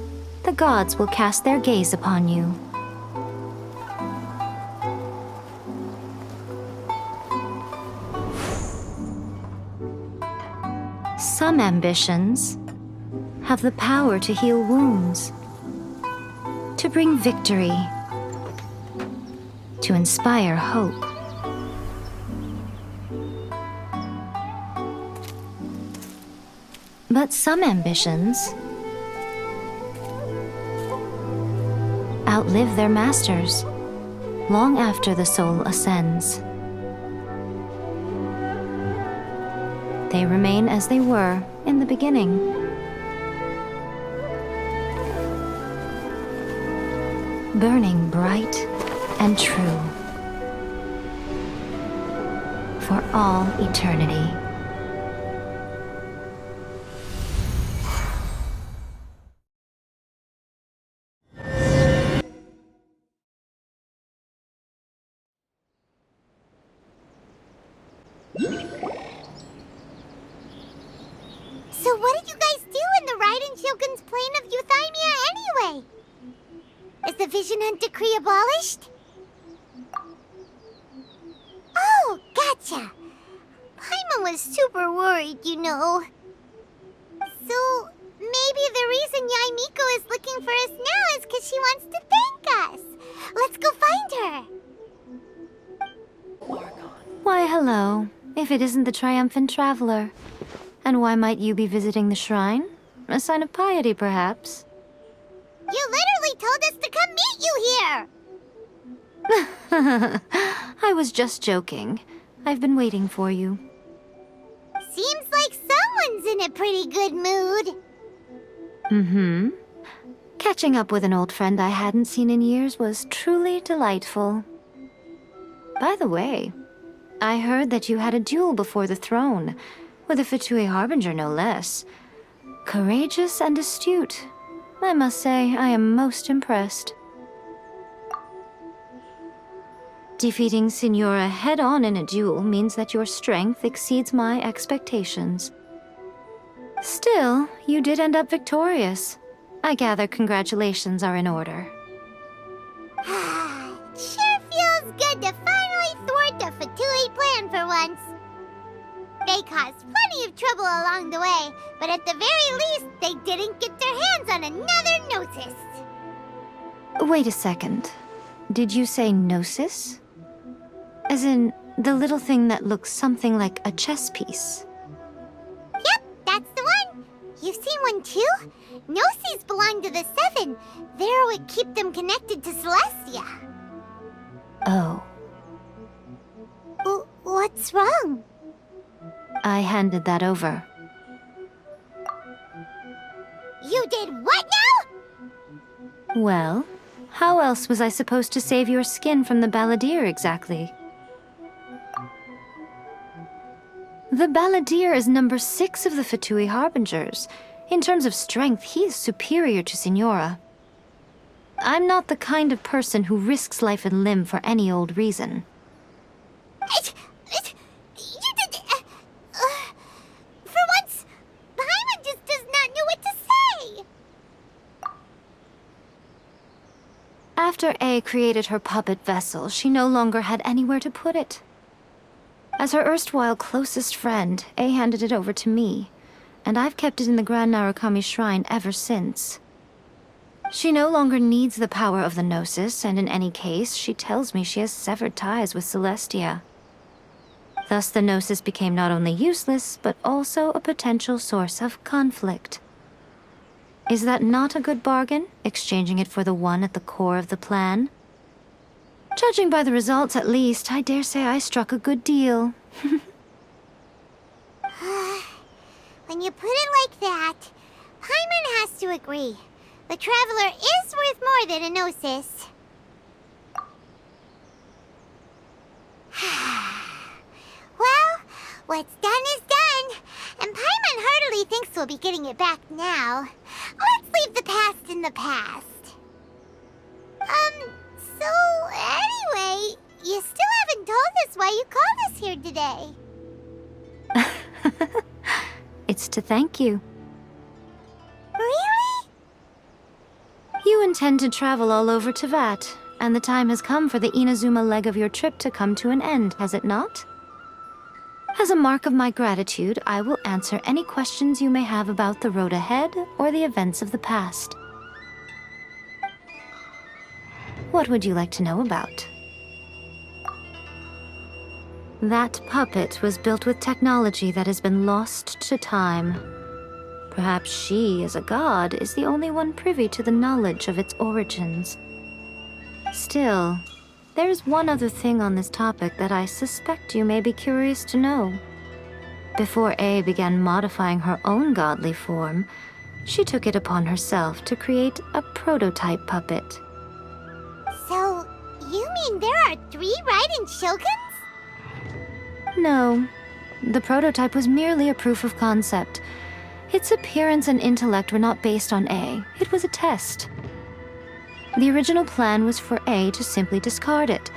the gods will cast their gaze upon you. Some ambitions have the power to heal wounds, to bring victory, to inspire hope. But some ambitions outlive their masters long after the soul ascends. They remain as they were in the beginning. Burning bright and true for all eternity. So what did you guys do in the Raiden Shogun's plane of Euthymia anyway? Is the Vision Hunt decree abolished? Oh, gotcha. Paimon was super worried, you know. So, maybe the reason Yaimiko is looking for us now is because she wants to thank us. Let's go find her. Why, hello. If it isn't the triumphant traveler. And why might you be visiting the shrine? A sign of piety, perhaps? You literally told us to come meet you here! I was just joking. I've been waiting for you. Seems like someone's in a pretty good mood. Mm-hmm. Catching up with an old friend I hadn't seen in years was truly delightful. By the way, I heard that you had a duel before the throne, with a Fatui Harbinger no less. Courageous and astute. I must say, I am most impressed. Defeating Signora head-on in a duel means that your strength exceeds my expectations. Still, you did end up victorious. I gather congratulations are in order. Sure feels good to finally thwart the Fatui plan for once. They caused plenty of trouble along the way, but at the very least, they didn't get their hands on another Gnosis. Wait a second. Did you say Gnosis? As in, the little thing that looks something like a chess piece? Yep, that's the one. You've seen one too? Gnosis belong to the Seven. They're what keep them connected to Celestia. Oh. What's wrong? I handed that over. You did what now? Well, how else was I supposed to save your skin from the Balladeer exactly? The Balladeer is number 6 of the Fatui Harbingers. In terms of strength, he is superior to Signora. I'm not the kind of person who risks life and limb for any old reason. For once, Paimon just does not know what to say. After A created her puppet vessel, she no longer had anywhere to put it. As her erstwhile closest friend, A handed it over to me, and I've kept it in the Grand Narukami Shrine ever since. She no longer needs the power of the Gnosis, and in any case, she tells me she has severed ties with Celestia. Thus the Gnosis became not only useless, but also a potential source of conflict. Is that not a good bargain, exchanging it for the one at the core of the plan? Judging by the results, at least, I dare say I struck a good deal. When you put it like that, Paimon has to agree. The Traveler is worth more than a Gnosis. Well, what's done is done, and Paimon heartily thinks we'll be getting it back now. Let's leave the past in the past. So anyway, you still haven't told us why you called us here today. It's to thank you. Really? You intend to travel all over Teyvat, and the time has come for the Inazuma leg of your trip to come to an end, has it not? As a mark of my gratitude, I will answer any questions you may have about the road ahead or the events of the past. What would you like to know about? That puppet was built with technology that has been lost to time. Perhaps she, as a god, is the only one privy to the knowledge of its origins. Still, there is one other thing on this topic that I suspect you may be curious to know. Before A began modifying her own godly form, she took it upon herself to create a prototype puppet. So, you mean there are 3 Raiden Shoguns? No. The prototype was merely a proof of concept. Its appearance and intellect were not based on A. It was a test. The original plan was for A to simply discard it.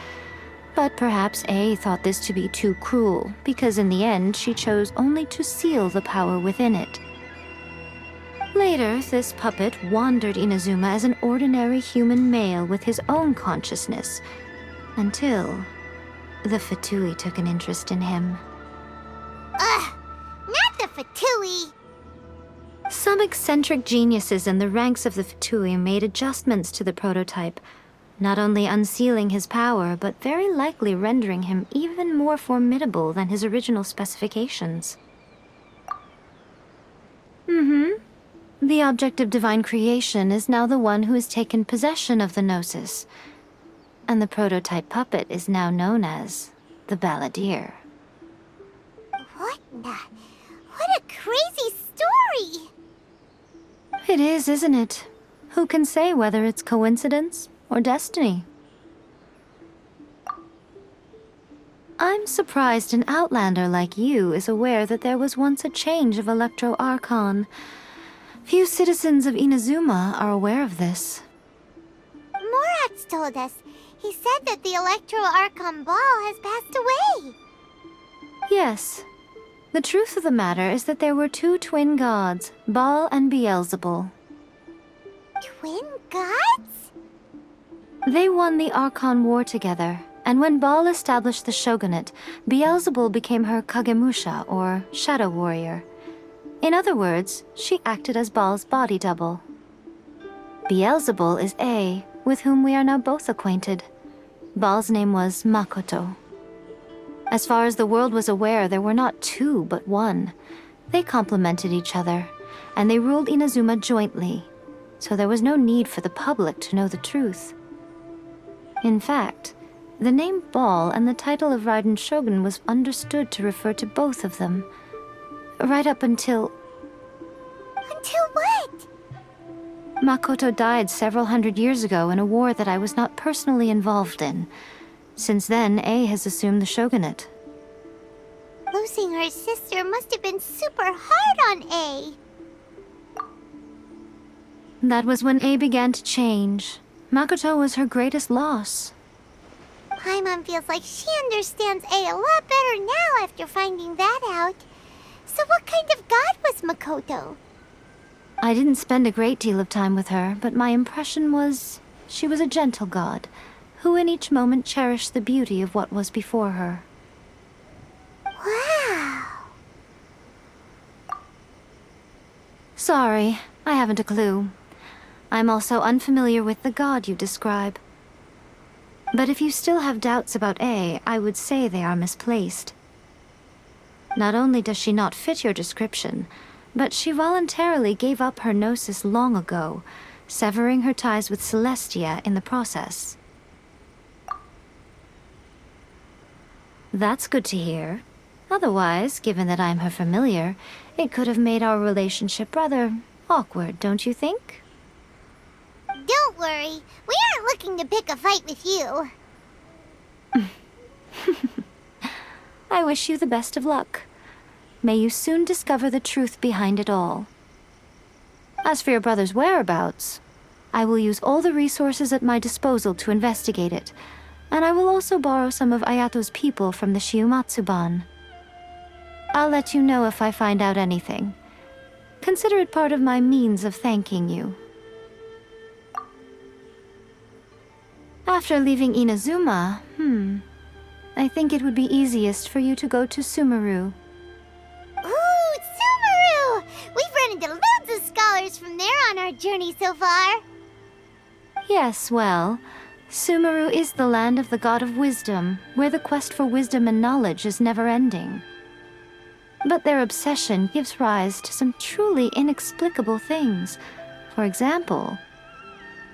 But perhaps A thought this to be too cruel, because in the end she chose only to seal the power within it. Later, this puppet wandered Inazuma as an ordinary human male with his own consciousness, until the Fatui took an interest in him. Ugh! Not the Fatui! Some eccentric geniuses in the ranks of the Fatui made adjustments to the prototype, not only unsealing his power, but very likely rendering him even more formidable than his original specifications. The object of divine creation is now the one who has taken possession of the Gnosis, and the prototype puppet is now known as the Balladeer. What a crazy story! It is, isn't it? Who can say whether it's coincidence or destiny? I'm surprised an outlander like you is aware that there was once a change of Electro Archon. Few citizens of Inazuma are aware of this. Morax told us. He said that the Electro Archon Ball has passed away. Yes. The truth of the matter is that there were two twin gods, Baal and Beelzebul. Twin gods? They won the Archon War together, and when Baal established the shogunate, Beelzebul became her Kagemusha, or shadow warrior. In other words, she acted as Baal's body double. Beelzebul is A, with whom we are now both acquainted. Baal's name was Makoto. As far as the world was aware, there were not two, but one. They complemented each other, and they ruled Inazuma jointly, so there was no need for the public to know the truth. In fact, the name Baal and the title of Raiden Shogun was understood to refer to both of them, right up until... Until what? Makoto died several hundred years ago in a war that I was not personally involved in. Since then, A has assumed the shogunate. Losing her sister must have been super hard on A. That was when A began to change. Makoto was her greatest loss. Paimon feels like she understands A a lot better now after finding that out. So what kind of god was Makoto? I didn't spend a great deal of time with her, but my impression was she was a gentle god, who in each moment cherished the beauty of what was before her. Wow! Sorry, I haven't a clue. I'm also unfamiliar with the god you describe. But if you still have doubts about A, I would say they are misplaced. Not only does she not fit your description, but she voluntarily gave up her gnosis long ago, severing her ties with Celestia in the process. That's good to hear. Otherwise, given that I'm her familiar, it could have made our relationship rather awkward, don't you think? Don't worry, we aren't looking to pick a fight with you. I wish you the best of luck. May you soon discover the truth behind it all. As for your brother's whereabouts, I will use all the resources at my disposal to investigate it, and I will also borrow some of Ayato's people from the Shiumatsu-ban. I'll let you know if I find out anything. Consider it part of my means of thanking you. After leaving Inazuma, I think it would be easiest for you to go to Sumeru. Ooh, Sumeru! We've run into loads of scholars from there on our journey so far. Yes, well, Sumeru is the land of the god of wisdom, where the quest for wisdom and knowledge is never-ending. But their obsession gives rise to some truly inexplicable things. For example,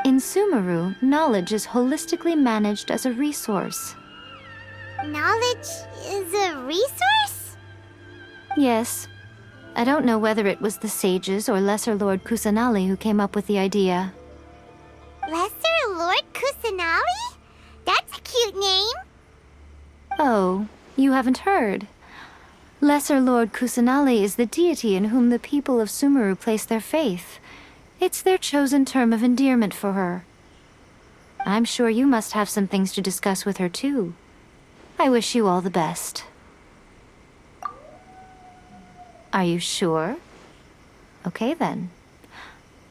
in Sumeru, knowledge is holistically managed as a resource. Knowledge is a resource? Yes. I don't know whether it was the sages or Lesser Lord Kusanali who came up with the idea. Lesser Lord Kusanali? That's a cute name. Oh, you haven't heard. Lesser Lord Kusanali is the deity in whom the people of Sumeru place their faith. It's their chosen term of endearment for her. I'm sure you must have some things to discuss with her too. I wish you all the best. Are you sure? Okay then.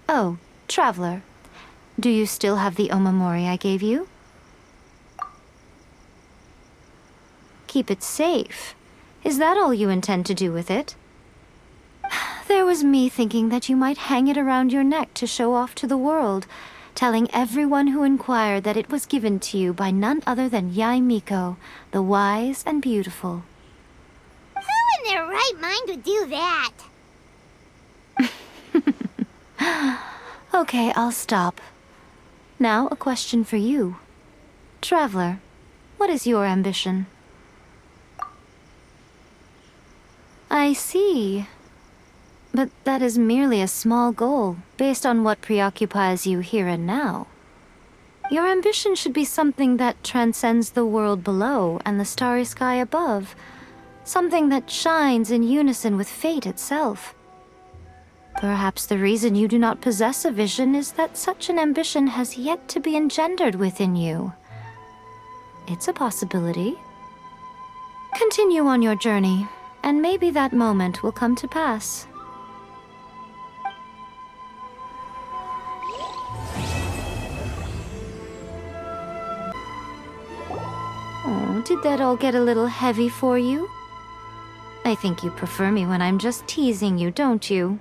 Oh, Traveler. Do you still have the omamori I gave you? Keep it safe. Is that all you intend to do with it? There was me thinking that you might hang it around your neck to show off to the world, telling everyone who inquired that it was given to you by none other than Yae Miko, the wise and beautiful. Who in their right mind would do that? Okay, I'll stop. Now, a question for you. Traveler, what is your ambition? I see. But that is merely a small goal, based on what preoccupies you here and now. Your ambition should be something that transcends the world below and the starry sky above. Something that shines in unison with fate itself. Perhaps the reason you do not possess a vision is that such an ambition has yet to be engendered within you. It's a possibility. Continue on your journey, and maybe that moment will come to pass. Oh, did that all get a little heavy for you? I think you prefer me when I'm just teasing you, don't you?